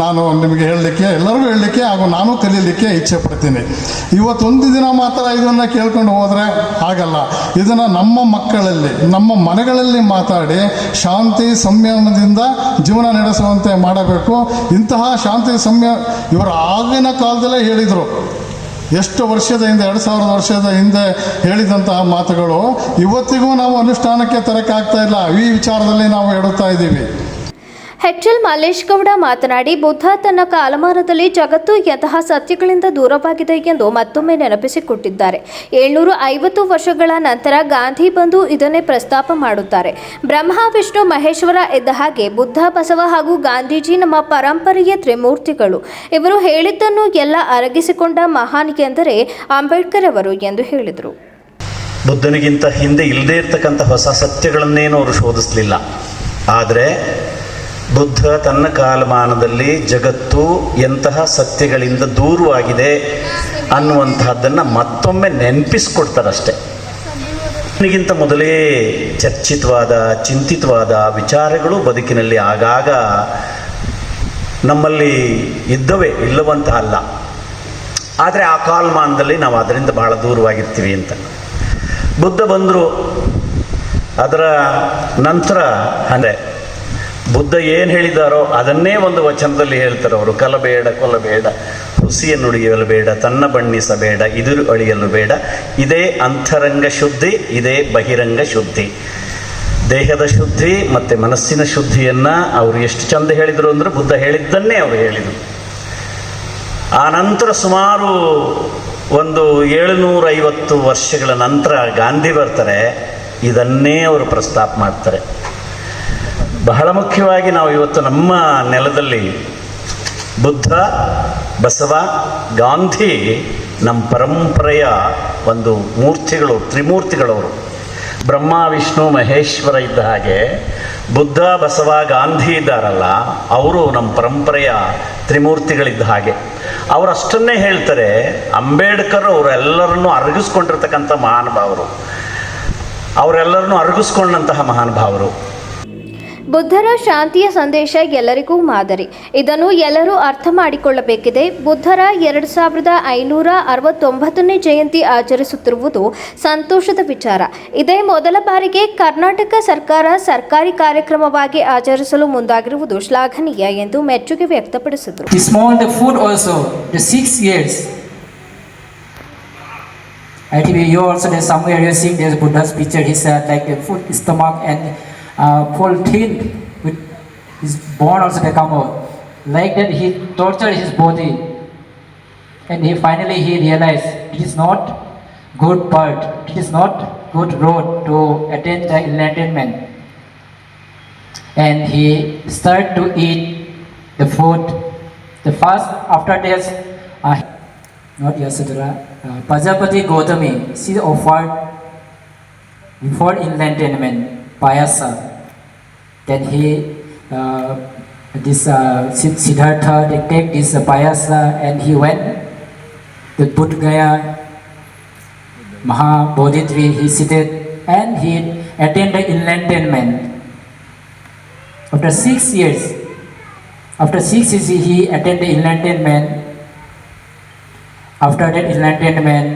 D: ನಾನು ನಿಮಗೆ ಹೇಳಲಿಕ್ಕೆ, ಎಲ್ಲರಿಗೂ ಹೇಳಲಿಕ್ಕೆ ಹಾಗೂ ನಾನು ಕಲೀಲಿಕ್ಕೆ ಇಚ್ಛೆ ಪಡ್ತೀನಿ. ಇವತ್ತೊಂದು ದಿನ ಮಾತ್ರ ಇದನ್ನು ಕೇಳ್ಕೊಂಡು ಹೋದರೆ ಆಗಲ್ಲ. ಇದನ್ನು ನಮ್ಮ ಮಕ್ಕಳಲ್ಲಿ, ನಮ್ಮ ಮನೆಗಳಲ್ಲಿ ಮಾತಾಡಿ ಶಾಂತಿ ಸಂಯಮದಿಂದ ಜೀವನ ನಡೆಸುವಂತೆ ಮಾಡಬೇಕು. ಇಂತಹ ಶಾಂತಿ ಇವರು ಆಗಿನ ಕಾಲದಲ್ಲೇ ಹೇಳಿದರು. ಎಷ್ಟು ವರ್ಷದ ಹಿಂದೆ, 2000 ವರ್ಷದ ಹಿಂದೆ ಹೇಳಿದಂತಹ ಮಾತುಗಳು ಇವತ್ತಿಗೂ ನಾವು ಅನುಷ್ಠಾನಕ್ಕೆ ತರಕ್ಕಾಗ್ತಾ ಇಲ್ಲ. ಈ ವಿಚಾರದಲ್ಲಿ ನಾವು ಹೇಳುತ್ತಾ ಇದ್ದೀವಿ.
A: HL ಮಲ್ಲೇಶ್ ಗೌಡ ಮಾತನಾಡಿ, ಬುದ್ಧ ತನ್ನ ಕಾಲಮಾನದಲ್ಲಿ ಜಗತ್ತು ಎಂತಹ ಸತ್ಯಗಳಿಂದ ದೂರವಾಗಿದೆ ಎಂದು ಮತ್ತೊಮ್ಮೆ ನೆನಪಿಸಿಕೊಟ್ಟಿದ್ದಾರೆ. 750 ವರ್ಷಗಳ ನಂತರ ಗಾಂಧಿ ಬಂದು ಇದನ್ನೇ ಪ್ರಸ್ತಾಪ ಮಾಡುತ್ತಾರೆ. ಬ್ರಹ್ಮ, ವಿಷ್ಣು, ಮಹೇಶ್ವರ ಇದ್ದ ಹಾಗೆ ಬುದ್ಧ, ಬಸವ ಹಾಗೂ ಗಾಂಧೀಜಿ ನಮ್ಮ ಪರಂಪರೆಯ ತ್ರಿಮೂರ್ತಿಗಳು. ಇವರು ಹೇಳಿದ್ದನ್ನು ಎಲ್ಲ ಅರಗಿಸಿಕೊಂಡ ಮಹಾನ್ ಎಂದರೆ ಅಂಬೇಡ್ಕರ್ ಅವರು ಎಂದು ಹೇಳಿದರು.
E: ಬುದ್ಧನಿಗಿಂತ ಹಿಂದೆ ಇಲ್ಲದೇ ಇರತಕ್ಕಂಥ ಹೊಸ ಸತ್ಯಗಳನ್ನೇನು ಅವರು ಶೋಧಿಸಲಿಲ್ಲ. ಆದರೆ ಬುದ್ಧ ತನ್ನ ಕಾಲಮಾನದಲ್ಲಿ ಜಗತ್ತು ಎಂತಹ ಸತ್ಯಗಳಿಂದ ದೂರವಾಗಿದೆ ಅನ್ನುವಂತಹದ್ದನ್ನು ಮತ್ತೊಮ್ಮೆ ನೆನಪಿಸ್ಕೊಡ್ತಾರಷ್ಟೆ. ಬುದ್ಧನಿಗಿಂತ ಮೊದಲೇ ಚರ್ಚಿತವಾದ, ಚಿಂತಿತವಾದ ವಿಚಾರಗಳು ಬದುಕಿನಲ್ಲಿ ಆಗಾಗ ನಮ್ಮಲ್ಲಿ ಇದ್ದವೇ, ಇಲ್ಲವಂತ ಅಲ್ಲ. ಆದರೆ ಆ ಕಾಲಮಾನದಲ್ಲಿ ನಾವು ಅದರಿಂದ ಬಹಳ ದೂರವಾಗಿರ್ತೀವಿ ಅಂತ. ಬುದ್ಧ ಬಂದರು, ಅದರ ನಂತರ ಅಂದರೆ ಬುದ್ಧ ಏನು ಹೇಳಿದಾರೋ ಅದನ್ನೇ ಒಂದು ವಚನದಲ್ಲಿ ಹೇಳ್ತಾರೆ ಅವರು. ಕಲಬೇಡ, ಕೊಲ್ಲಬೇಡ, ಹುಸಿಯನ್ನು ನುಡಿಯಲು ತನ್ನ ಬಣ್ಣಿಸಬೇಡ, ಇದುರು ಅಳಿಯಲು ಬೇಡ, ಇದೇ ಅಂತರಂಗ ಶುದ್ಧಿ, ಇದೇ ಬಹಿರಂಗ ಶುದ್ಧಿ. ದೇಹದ ಶುದ್ಧಿ ಮತ್ತು ಮನಸ್ಸಿನ ಶುದ್ಧಿಯನ್ನು ಅವರು ಎಷ್ಟು ಚಂದ ಹೇಳಿದರು ಅಂದರೆ ಬುದ್ಧ ಹೇಳಿದ್ದನ್ನೇ ಅವರು ಹೇಳಿದರು. ಆ ನಂತರ ಸುಮಾರು ಒಂದು 750 ವರ್ಷಗಳ ನಂತರ ಗಾಂಧಿ ಬರ್ತಾರೆ. ಇದನ್ನೇ ಅವರು ಪ್ರಸ್ತಾಪ ಮಾಡ್ತಾರೆ. ಬಹಳ ಮುಖ್ಯವಾಗಿ ನಾವು ಇವತ್ತು ನಮ್ಮ ನೆಲದಲ್ಲಿ ಬುದ್ಧ, ಬಸವ, ಗಾಂಧಿ ನಮ್ಮ ಪರಂಪರೆಯ ಒಂದು ಮೂರ್ತಿಗಳು, ತ್ರಿಮೂರ್ತಿಗಳವರು. ಬ್ರಹ್ಮ, ವಿಷ್ಣು, ಮಹೇಶ್ವರ ಇದ್ದ ಹಾಗೆ ಬುದ್ಧ, ಬಸವ, ಗಾಂಧಿ ಇದ್ದಾರಲ್ಲ, ಅವರು ನಮ್ಮ ಪರಂಪರೆಯ ತ್ರಿಮೂರ್ತಿಗಳಿದ್ದ ಹಾಗೆ. ಅವರಷ್ಟನ್ನೇ ಹೇಳ್ತಾರೆ. ಅಂಬೇಡ್ಕರ್ ಅವರೆಲ್ಲರನ್ನೂ ಅರಗಿಸ್ಕೊಂಡಿರ್ತಕ್ಕಂಥ ಮಹಾನುಭಾವರು, ಅವರೆಲ್ಲರನ್ನೂ ಅರಗಿಸ್ಕೊಂಡಂತಹ ಮಹಾನುಭಾವರು.
A: ಬುದ್ಧರ ಶಾಂತಿಯ ಸಂದೇಶ ಎಲ್ಲರಿಗೂ ಮಾದರಿ. ಇದನ್ನು ಎಲ್ಲರೂ ಅರ್ಥ ಮಾಡಿಕೊಳ್ಳಬೇಕಿದೆ. ಬುದ್ಧರ 2569ನೇ ಜಯಂತಿ ಆಚರಿಸುತ್ತಿರುವುದು ಸಂತೋಷದ ವಿಚಾರ. ಇದೇ ಮೊದಲ ಬಾರಿಗೆ ಕರ್ನಾಟಕ ಸರ್ಕಾರ ಸರ್ಕಾರಿ ಕಾರ್ಯಕ್ರಮವಾಗಿ ಆಚರಿಸಲು ಮುಂದಾಗಿರುವುದು ಶ್ಲಾಘನೀಯ ಎಂದು ಮೆಚ್ಚುಗೆ ವ್ಯಕ್ತಪಡಿಸಿದರು.
F: This morning the food also, the 6 years. I think you also there's somewhere you see there's Buddha's picture. He said like the food stomach and full thin with his bone also they come out. Like that he tortured his body, and he finally realized it is not good path, it is not good road to attain the enlightenment, and he started to eat the food. The first after this, not Yasodhara, Pajapati Gautami, she offered before enlightenment payasa. Then he, Siddhartha, they take this payasa and he went to Bodh Gaya Mahabodhi tree. He seated and he attained the enlightenment. After 6 years, he attained the enlightenment. After that enlightenment,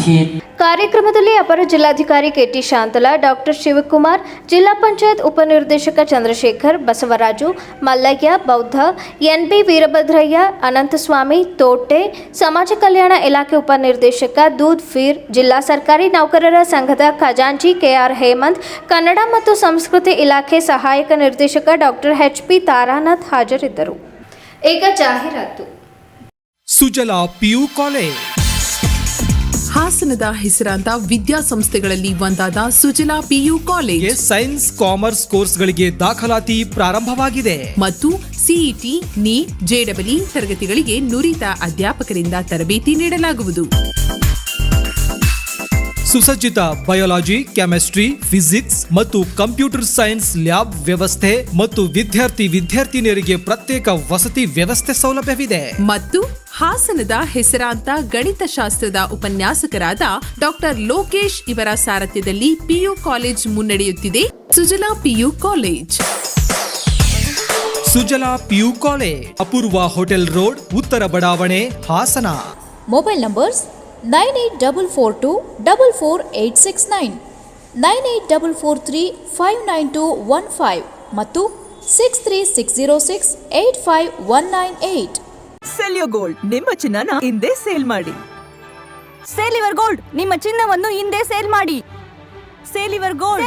F: he
A: ಕಾರ್ಯಕ್ರಮದಲ್ಲಿ ಅಪರ ಜಿಲ್ಲಾಧಿಕಾರಿ KT Shantala, doctor Shivakumar, ಜಿಲ್ಲಾ ಪಂಚಾಯತ್ ಉಪನಿರ್ದೇಶಕ ಚಂದ್ರಶೇಖರ್, ಬಸವರಾಜು, ಮಲ್ಲಯ್ಯ, ಬೌದ್ಧ, NB Veerabhadraiah, Ananthaswamy, ತೋಟೆ, ಸಮಾಜ ಕಲ್ಯಾಣ ಇಲಾಖೆ ಉಪನಿರ್ದೇಶಕ doodh fear, ಜಿಲ್ಲಾ ಸರ್ಕಾರಿ ನೌಕರರ ಸಂಘದ ಖಜಾಂಚಿ ಕೆಆರ್ ಹೇಮಂತ್, ಕನ್ನಡ ಮತ್ತು ಸಂಸ್ಕೃತಿ ಇಲಾಖೆ ಸಹಾಯಕ ನಿರ್ದೇಶಕ ಡಾಕ್ಟರ್ ಎಚ್ಪಿ ತಾರಾನಾಥ್ ಹಾಜರಿದ್ದರು. ಈಗ ಜಾಹೀರಾತು.
G: ಸುಜಲಾ ಪಿಯು ಕಾಲೇಜ್
H: ಹಾಸನದ ಹೆಸರಾಂತ ವಿದ್ಯಾಸಂಸ್ಥೆಗಳಲ್ಲಿ ಒಂದಾದ Sujala PU college
G: science commerce ಕೋರ್ಸ್ಗಳಿಗೆ ದಾಖಲಾತಿ ಪ್ರಾರಂಭವಾಗಿದೆ
H: ಮತ್ತು ಸಿಇಟಿ, ನೀಟ್, ಜೆಡಬ್ಲ್ಇ ತರಗತಿಗಳಿಗೆ ನುರಿತ ಅಧ್ಯಾಪಕರಿಂದ ತರಬೇತಿ ನೀಡಲಾಗುವುದು.
G: ಸುಸಜ್ಜಿತ ಬಯಾಲಜಿ, ಕೆಮಿಸ್ಟ್ರಿ, ಫಿಸಿಕ್ಸ್ ಮತ್ತು ಕಂಪ್ಯೂಟರ್ ಸೈನ್ಸ್ ಲ್ಯಾಬ್ ವ್ಯವಸ್ಥೆ ಮತ್ತು ವಿದ್ಯಾರ್ಥಿನಿಯರಿಗೆ ಪ್ರತ್ಯೇಕ ವಸತಿ ವ್ಯವಸ್ಥೆ ಸೌಲಭ್ಯವಿದೆ.
H: ಮತ್ತು ಹಾಸನದ ಹೆಸರಾಂತ ಗಣಿತಶಾಸ್ತ್ರದ ಉಪನ್ಯಾಸಕರಾದ ಡಾಕ್ಟರ್ ಲೋಕೇಶ್ ಇವರ ಸಾರಥ್ಯದಲ್ಲಿ ಪಿಯು ಕಾಲೇಜ್ ಮುನ್ನಡೆಯುತ್ತಿದೆ. Sujala PU college.
G: Sujala PU college, Apoorva hotel road, ಉತ್ತರ ಬಡಾವಣೆ, ಹಾಸನ.
I: ಮೊಬೈಲ್ ನಂಬರ್ಸ್ 9844244869, 9844359215 ಮತ್ತು 636068519.
J: ಸೆಲ್ಯೋ ಗೋಲ್ಡ್, ನಿಮ್ಮ ಚಿನ್ನನ ಹಿಂದೆ ಸೇಲ್ ಮಾಡಿ. ಸೇಲಿವರ್ ಗೋಲ್ಡ್, ನಿಮ್ಮ ಚಿನ್ನವನ್ನು ಹಿಂದೆ ಸೇಲ್ ಮಾಡಿ. ಸೇಲಿವರ್ ಗೋಲ್ಡ್,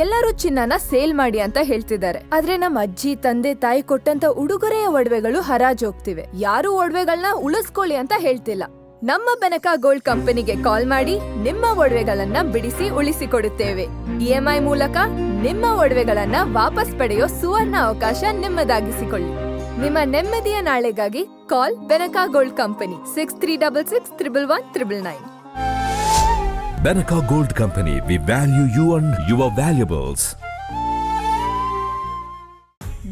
J: ಎಲ್ಲರೂ ಚಿನ್ನನ ಸೇಲ್ ಮಾಡಿ ಅಂತ ಹೇಳ್ತಿದ್ದಾರೆ. ಆದ್ರೆ ನಮ್ಮ ಅಜ್ಜಿ, ತಂದೆ, ತಾಯಿ ಕೊಟ್ಟಂತ ಉಡುಗೊರೆಯ ಒಡವೆಗಳು ಹರಾಜೋಗ್ತಿವೆ. ಯಾರು ಒಡವೆಗಳನ್ನ ಉಳಿಸ್ಕೊಳ್ಳಿ ಅಂತ ಹೇಳ್ತಿಲ್ಲ. ನಮ್ಮ ಬೆನಕ ಗೋಲ್ಡ್ ಕಂಪನಿಗೆ ಕಾಲ್ ಮಾಡಿ ನಿಮ್ಮ ಒಡವೆಗಳನ್ನ ಬಿಡಿಸಿ ಉಳಿಸಿಕೊಡುತ್ತೇವೆ. EMI ಮೂಲಕ ನಿಮ್ಮ ಒಡವೆಗಳನ್ನ ವಾಪಸ್ ಪಡೆಯೋ ಸುವರ್ಣ ಅವಕಾಶ ನಿಮ್ಮದಾಗಿಸಿಕೊಳ್ಳಿ. ನಿಮ್ಮ ನೆಮ್ಮದಿಯ ನಾಳೆಗಾಗಿ call Benaka gold company 6366111199.
K: Benaka Gold Company, we value you and your valuables.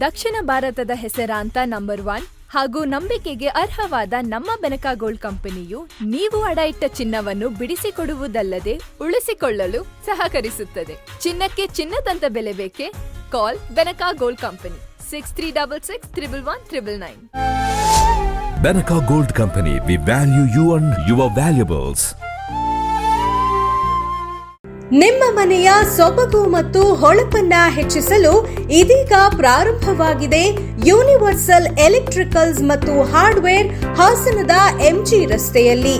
J: ದಕ್ಷಿಣ ಭಾರತದ ಹೆಸರಾಂತ ನಂಬರ್ 1 ಹಾಗೂ ನಂಬಿಕೆಗೆ ಅರ್ಹವಾದ ನಮ್ಮ ಬೆನಕ ಗೋಲ್ಡ್ ಕಂಪನಿಯು ನೀವು ಅಡ ಇಟ್ಟ ಚಿನ್ನವನ್ನು ಬಿಡಿಸಿಕೊಡುವುದಲ್ಲದೆ ಉಳಿಸಿಕೊಳ್ಳಲು ಸಹಕರಿಸುತ್ತದೆ. ಚಿನ್ನಕ್ಕೆ ಚಿನ್ನದಂತ ಬೆಲೆ ಬೇಕೆ? Call Benaka gold company 6366111199.
K: Benaka Gold Company, we value you and your valuables.
L: ನಿಮ್ಮ ಮನೆಯ ಸೊಬಗು ಮತ್ತು ಹೊಳಪನ್ನ ಹೆಚ್ಚಿಸಲು ಇದೀಗ ಪ್ರಾರಂಭವಾಗಿದೆ ಯೂನಿವರ್ಸಲ್ ಎಲೆಕ್ಟ್ರಿಕಲ್ಸ್ ಮತ್ತು ಹಾರ್ಡ್ವೇರ್, ಹಾಸನದ MG ರಸ್ತೆಯಲ್ಲಿ.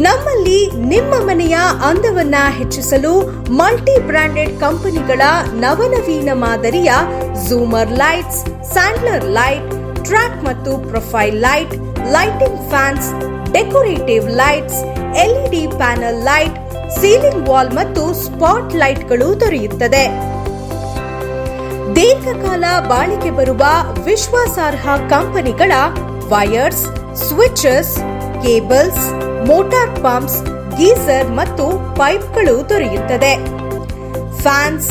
L: ನಮ್ಮಲ್ಲಿ ನಿಮ್ಮ ಮನೆಯ ಅಂದವನ್ನ ಹೆಚ್ಚಿಸಲು ಮಲ್ಟಿ ಬ್ರಾಂಡೆಡ್ ಕಂಪನಿಗಳ ನವನವೀನ ಮಾದರಿಯ ಝೂಮರ್ ಲೈಟ್ಸ್, ಸ್ಯಾಂಡ್ಲರ್ ಲೈಟ್, ಟ್ರ್ಯಾಕ್ ಮತ್ತು profile light, lighting fans, decorative lights, LED panel light, ceiling wall ಮತ್ತು ಸ್ಪಾಟ್ ಲೈಟ್ಗಳು ದೊರೆಯುತ್ತದೆ. ದೀರ್ಘಕಾಲ ಬಾಳಿಕೆ ಬರುವ ವಿಶ್ವಾಸಾರ್ಹ ಕಂಪನಿಗಳ wires, switches, cables, motor pumps, geyser ಮತ್ತು ಪೈಪ್ಗಳು ದೊರೆಯುತ್ತದೆ. ಫ್ಯಾನ್ಸ್,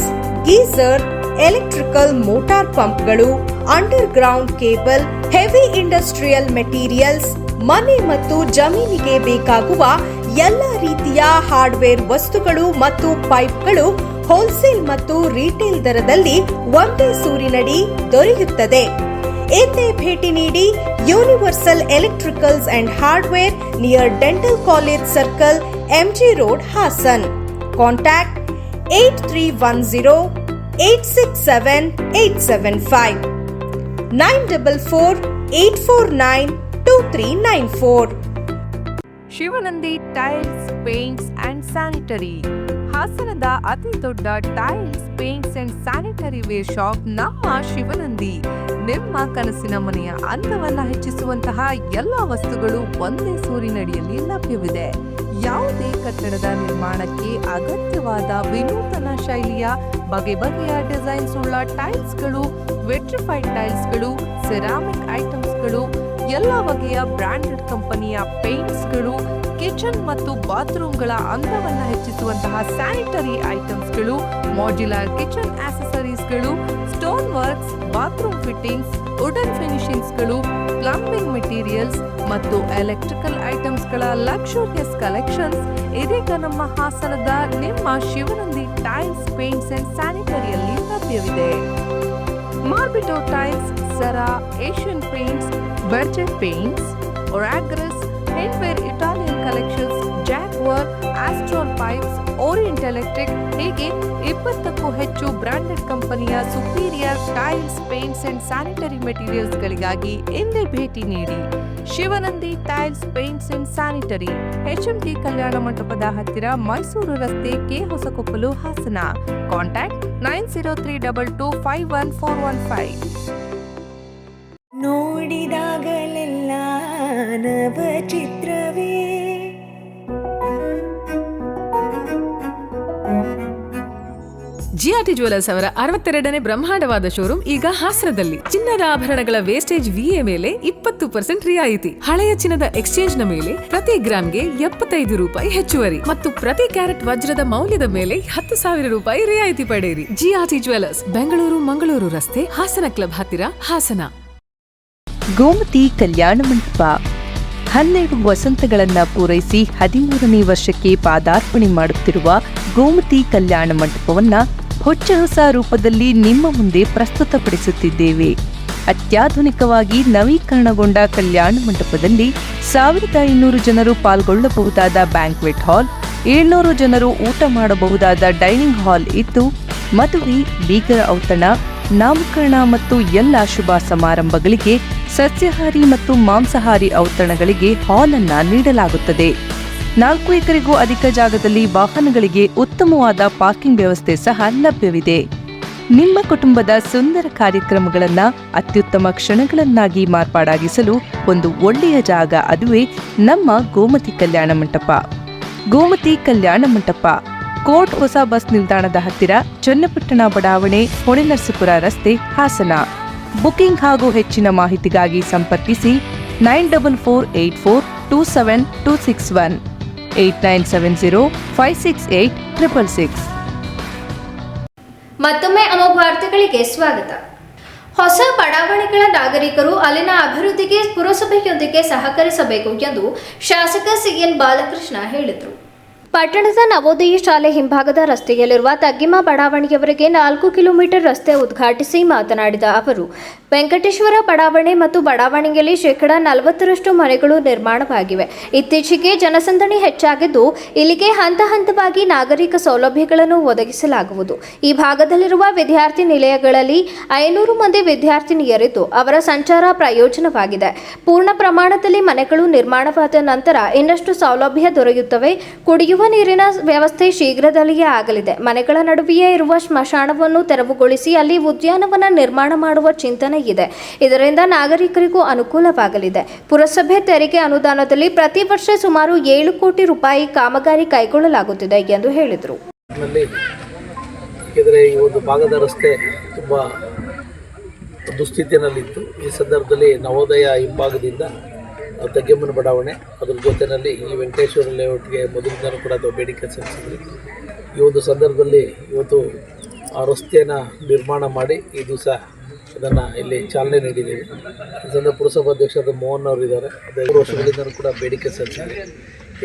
L: ಗೀಸರ್, ಎಲೆಕ್ಟ್ರಿಕಲ್ ಮೋಟಾರ್ ಪಂಪ್ಗಳು, underground cable, heavy industrial materials, ಮನೆ ಮತ್ತು ಜಮೀನಿಗೆ ಬೇಕಾಗುವ ಎಲ್ಲ ರೀತಿಯ ಹಾರ್ಡ್ವೇರ್ ವಸ್ತುಗಳು ಮತ್ತು ಪೈಪ್ಗಳು ಹೋಲ್ಸೇಲ್ ಮತ್ತು ರಿಟೇಲ್ ದರದಲ್ಲಿ ಒಂದೇ ಸೂರಿನಡಿ ದೊರೆಯುತ್ತದೆ. ಎಂದೇ ಭೇಟಿ ನೀಡಿ. Universal electricals and hardware, near dental college circle, MG road, Hassan. Contact 8310867875 944-849-2394.
J: Shivanandi tiles, paints and sanitary, ಹಾಸನದ ಅತಿ ದೊಡ್ಡ tiles, paints and sanitary ware shop ನಮ್ಮ ಶಿವನಂದಿ. ನಿಮ್ಮ ಕನಸಿನ ಮನೆಯ ಅಂದವನ್ನ ಹೆಚ್ಚಿಸುವಂತಹ ಎಲ್ಲಾ ವಸ್ತುಗಳು ಒಂದೇ ಸೂರಿನಡಿಯಲ್ಲಿ ಲಭ್ಯವಿದೆ. ಯಾವುದೇ ಕಟ್ಟಡದ ನಿರ್ಮಾಣಕ್ಕೆ ಅಗತ್ಯವಾದ ವಿನೂತನ ಶೈಲಿಯ ಬಗೆ ಬಗೆಯ ಡಿಸೈನ್ಸ್ ಉಳ್ಳ ಟೈಲ್ಸ್ಗಳು, ವಿಟ್ರಿಫೈಡ್ ಟೈಲ್ಸ್ಗಳು, ಸೆರಾಮಿಕ್ ಐಟಮ್ಸ್ಗಳು, ಎಲ್ಲ ಬಗೆಯ ಬ್ರಾಂಡೆಡ್ ಕಂಪನಿಯ ಪೇಂಟ್ಸ್ಗಳು, ಕಿಚನ್ ಮತ್ತು ಬಾತ್ರೂಮ್ಗಳ ಅಂದವನ್ನ ಹೆಚ್ಚಿಸುವಂತಹ ಸ್ಯಾನಿಟರಿ ಐಟಮ್ಸ್ಗಳು, ಮಾಡ್ಯುಲರ್ ಕಿಚನ್ ಆಕ್ಸೆಸರೀಸ್ಗಳು, stone works, bathroom fittings, wooden ಫಿನಿಶಿಂಗ್ಸ್ಗಳು, ಪ್ಲಂಬಿಂಗ್ ಮೆಟೀರಿಯಲ್ಸ್ ಮತ್ತು ಎಲೆಕ್ಟ್ರಿಕಲ್ ಐಟಮ್ಸ್ಗಳ ಲಕ್ಸುರಿಯಸ್ ಕಲೆಕ್ಷನ್ಸ್ ಇದೀಗ ನಮ್ಮ ಹಾಸನದ ನಿಮ್ಮ ಶಿವನಂದಿ ಟೈಲ್ಸ್, ಪೇಂಟ್ಸ್ ಅಂಡ್ ಸ್ಯಾನಿಟರಿಯಲ್ಲಿ ಲಭ್ಯವಿದೆ. ಮಾರ್ಬಿಟೋ ಟೈಲ್ಸ್, ಸರಾ, ಏಷ್ಯನ್ ಪೇಂಟ್ಸ್, ಬರ್ಜೆಟ್ ಪೇಂಟ್ಸ್, ಒರಾಗ್ರಸ್, Hindware Italian collections, Jaguar, Astral pipes, Orient electric ಹೀಗೆ 20ಕ್ಕೂ ಹೆಚ್ಚು ಬ್ರಾಂಡೆಡ್ ಕಂಪನಿಯ superior tiles, paints and sanitary materials ಗಳಿಗಾಗಿ ಎಂದೇ ಭೇಟಿ ನೀಡಿ. Shivanandi tiles, paints and sanitary, HMT ಕಲ್ಯಾಣ ಮಂಟಪದ ಹತ್ತಿರ, ಮೈಸೂರು ರಸ್ತೆ, ಕೆ ಹೊಸಕೊಪ್ಪಲು, ಹಾಸನ. ಕಾಂಟ್ಯಾಕ್ಟ್ 9032251415.
L: ನೋಡಿದಾಗಲೆಲ್ಲ ನವ ಚಿತ್ರವೇ.
H: ಜಿಆರ್ಟಿ ಜ್ಯುವೆಲರ್ಸ್ ಅವರ 62ನೇ ಬ್ರಹ್ಮಾಂಡವಾದ ಶೋರೂಮ್ ಈಗ ಹಾಸನದಲ್ಲಿ. ಚಿನ್ನದ ಆಭರಣಗಳ ವೇಸ್ಟೇಜ್ ವಿಎ ಮೇಲೆ 20% ರಿಯಾಯಿತಿ. ಹಳೆಯ ಚಿನ್ನದ ಎಕ್ಸ್ಚೇಂಜ್ ನ ಮೇಲೆ ಪ್ರತಿ ಗ್ರಾಮ್ಗೆ 75 ರೂಪಾಯಿ ಹೆಚ್ಚುವರಿ ಮತ್ತು ಪ್ರತಿ ಕ್ಯಾರೆಟ್ ವಜ್ರದ ಮೌಲ್ಯದ ಮೇಲೆ 10,000 ರೂಪಾಯಿ ರಿಯಾಯಿತಿ ಪಡೆಯಿರಿ. ಜಿಆರ್ಟಿ ಜ್ಯುವೆಲರ್ಸ್, ಬೆಂಗಳೂರು ಮಂಗಳೂರು ರಸ್ತೆ, ಹಾಸನ ಕ್ಲಬ್ ಹತ್ತಿರ, ಹಾಸನ.
M: ಗೋಮತಿ ಕಲ್ಯಾಣ ಮಂಟಪ 12 ವಸಂತಗಳನ್ನ ಪೂರೈಸಿ 13ನೇ ವರ್ಷಕ್ಕೆ ಪಾದಾರ್ಪಣೆ ಮಾಡುತ್ತಿರುವ ಗೋಮತಿ ಕಲ್ಯಾಣ ಮಂಟಪವನ್ನ ಹೊಚ್ಚ ಹೊಸ ರೂಪದಲ್ಲಿ ನಿಮ್ಮ ಮುಂದೆ ಪ್ರಸ್ತುತಪಡಿಸುತ್ತಿದ್ದೇವೆ. ಅತ್ಯಾಧುನಿಕವಾಗಿ ನವೀಕರಣಗೊಂಡ ಕಲ್ಯಾಣ ಮಂಟಪದಲ್ಲಿ 1500 ಜನರು ಪಾಲ್ಗೊಳ್ಳಬಹುದಾದ ಬ್ಯಾಂಕ್ವೆಟ್ ಹಾಲ್, 700 ಜನರು ಊಟ ಮಾಡಬಹುದಾದ ಡೈನಿಂಗ್ ಹಾಲ್ ಇದ್ದು, ಮದುವೆ, ಬೀಗರ ಔತಣ, ನಾಮಕರಣ ಮತ್ತು ಎಲ್ಲ ಶುಭ ಸಮಾರಂಭಗಳಿಗೆ ಸಸ್ಯಾಹಾರಿ ಮತ್ತು ಮಾಂಸಾಹಾರಿ ಔತಣಗಳಿಗೆ ಹಾಲ್ ಅನ್ನ ನೀಡಲಾಗುತ್ತದೆ. 4 ಎಕರೆಗೂ ಅಧಿಕ ಜಾಗದಲ್ಲಿ ವಾಹನಗಳಿಗೆ ಉತ್ತಮವಾದ ಪಾರ್ಕಿಂಗ್ ವ್ಯವಸ್ಥೆ ಸಹ ಲಭ್ಯವಿದೆ. ನಿಮ್ಮ ಕುಟುಂಬದ ಸುಂದರ ಕಾರ್ಯಕ್ರಮಗಳನ್ನ ಅತ್ಯುತ್ತಮ ಕ್ಷಣಗಳನ್ನಾಗಿ ಮಾರ್ಪಾಡಾಗಿಸಲು ಒಂದು ಒಳ್ಳೆಯ ಜಾಗ, ಅದುವೇ ನಮ್ಮ ಗೋಮತಿ ಕಲ್ಯಾಣ ಮಂಟಪ. ಗೋಮತಿ ಕಲ್ಯಾಣ ಮಂಟಪ, ಕೋರ್ಟ್ ಹೊಸ ಬಸ್ ನಿಲ್ದಾಣದ ಹತ್ತಿರ, ಚನ್ನಪಟ್ಟಣ ಬಡಾವಣೆ, ಹೊಳೆನರಸೀಪುರ ರಸ್ತೆ, ಹಾಸನ. ಬುಕಿಂಗ್ ಹಾಗೂ ಹೆಚ್ಚಿನ ಮಾಹಿತಿಗಾಗಿ ಸಂಪರ್ಕಿಸಿ 9448427261 8970568666.
A: ಮತ್ತೊಮ್ಮೆ ಅಮೋಘ ವಾರ್ತೆಗಳಿಗೆ ಸ್ವಾಗತ. ಹೊಸ ಬಡಾವಣೆಗಳ ನಾಗರಿಕರು ಅಲ್ಲಿನ ಅಭಿವೃದ್ಧಿಗೆ ಪುರಸಭೆಯೊಂದಿಗೆ ಸಹಕರಿಸಬೇಕು ಎಂದು ಶಾಸಕ ಸಿಎನ್ ಬಾಲಕೃಷ್ಣ ಹೇಳಿದರು. ಪಟ್ಟಣದ ನವೋದಯ ಶಾಲೆ ಹಿಂಭಾಗದ ರಸ್ತೆಯಲ್ಲಿರುವ ತಗ್ಗಿಮ ಬಡಾವಣೆಯವರೆಗೆ 4 ಕಿಲೋಮೀಟರ್ ರಸ್ತೆ ಉದ್ಘಾಟಿಸಿ ಮಾತನಾಡಿದ ಅವರು, ವೆಂಕಟೇಶ್ವರ ಬಡಾವಣೆ ಮತ್ತು ಬಡಾವಣೆಯಲ್ಲಿ 40% ಮನೆಗಳು ನಿರ್ಮಾಣವಾಗಿವೆ. ಇತ್ತೀಚೆಗೆ ಜನಸಂದಣಿ ಹೆಚ್ಚಾಗಿದ್ದು, ಇಲ್ಲಿಗೆ ಹಂತ ಹಂತವಾಗಿ ನಾಗರಿಕ ಸೌಲಭ್ಯಗಳನ್ನು ಒದಗಿಸಲಾಗುವುದು. ಈ ಭಾಗದಲ್ಲಿರುವ ವಿದ್ಯಾರ್ಥಿ ನಿಲಯಗಳಲ್ಲಿ 500 ಮಂದಿ ವಿದ್ಯಾರ್ಥಿನಿಯರಿದ್ದು, ಅವರ ಸಂಚಾರ ಪ್ರಯೋಜನವಾಗಿದೆ. ಪೂರ್ಣ ಪ್ರಮಾಣದಲ್ಲಿ ಮನೆಗಳು ನಿರ್ಮಾಣವಾದ ನಂತರ ಇನ್ನಷ್ಟು ಸೌಲಭ್ಯ ದೊರೆಯುತ್ತವೆ. ಕುಡಿಯುವ ನೀರಿನ ವ್ಯವಸ್ಥೆ ಶೀಘ್ರದಲ್ಲಿಯೇ ಆಗಲಿದೆ. ಮನೆಗಳ ನಡುವೆಯೇ ಇರುವ ಸ್ಮಶಾನವನ್ನು ತೆರವುಗೊಳಿಸಿ ಅಲ್ಲಿ ಉದ್ಯಾನವನ ನಿರ್ಮಾಣ ಮಾಡುವ ಚಿಂತನೆ ಇದೆ. ಇದರಿಂದ ನಾಗರಿಕರಿಗೂ ಅನುಕೂಲವಾಗಲಿದೆ. ಪುರಸಭೆ ತೆರಿಗೆ ಅನುದಾನದಲ್ಲಿ ಪ್ರತಿ ವರ್ಷ ಸುಮಾರು 7 ಕೋಟಿ ರೂಪಾಯಿ ಕಾಮಗಾರಿ ಕೈಗೊಳ್ಳಲಾಗುತ್ತಿದೆ ಎಂದು ಹೇಳಿದರು.
N: ಈ ಒಂದು ಭಾಗದ ರಸ್ತೆ ತುಂಬ ದುಸ್ಥಿತಿಯಲ್ಲಿತ್ತು. ಈ ಸಂದರ್ಭದಲ್ಲಿ ನವೋದಯ ಹಿಂಭಾಗದಿಂದ ತಗ್ಗೆಮ್ಮನ ಬಡಾವಣೆ, ಅದರ ಜೊತೆಯಲ್ಲಿ ಈ ವೆಂಕಟೇಶ್ವರ ಲೇಔಟ್ಗೆ ಮೊದಲಿಂದಲೂ ಕೂಡ ಬೇಡಿಕೆ ಸಲ್ಲಿಸಿದ್ವಿ. ಈ ಒಂದು ಸಂದರ್ಭದಲ್ಲಿ ಇವತ್ತು ಆ ರಸ್ತೆಯನ್ನು ನಿರ್ಮಾಣ ಮಾಡಿ ಈ ದಿವಸ ಅದನ್ನು ಇಲ್ಲಿ ಚಾಲನೆ ನೀಡಿದ್ದೇವೆ. ಇದನ್ನು ಪುರಸಭಾಧ್ಯಕ್ಷರಾದ ಮೋಹನ್ ಅವರು ಇದ್ದಾರೆ. ಅದು 2 ವರ್ಷಗಳಿಂದ ಕೂಡ ಬೇಡಿಕೆ ಸಲ್ಲಿಸಿದೆ.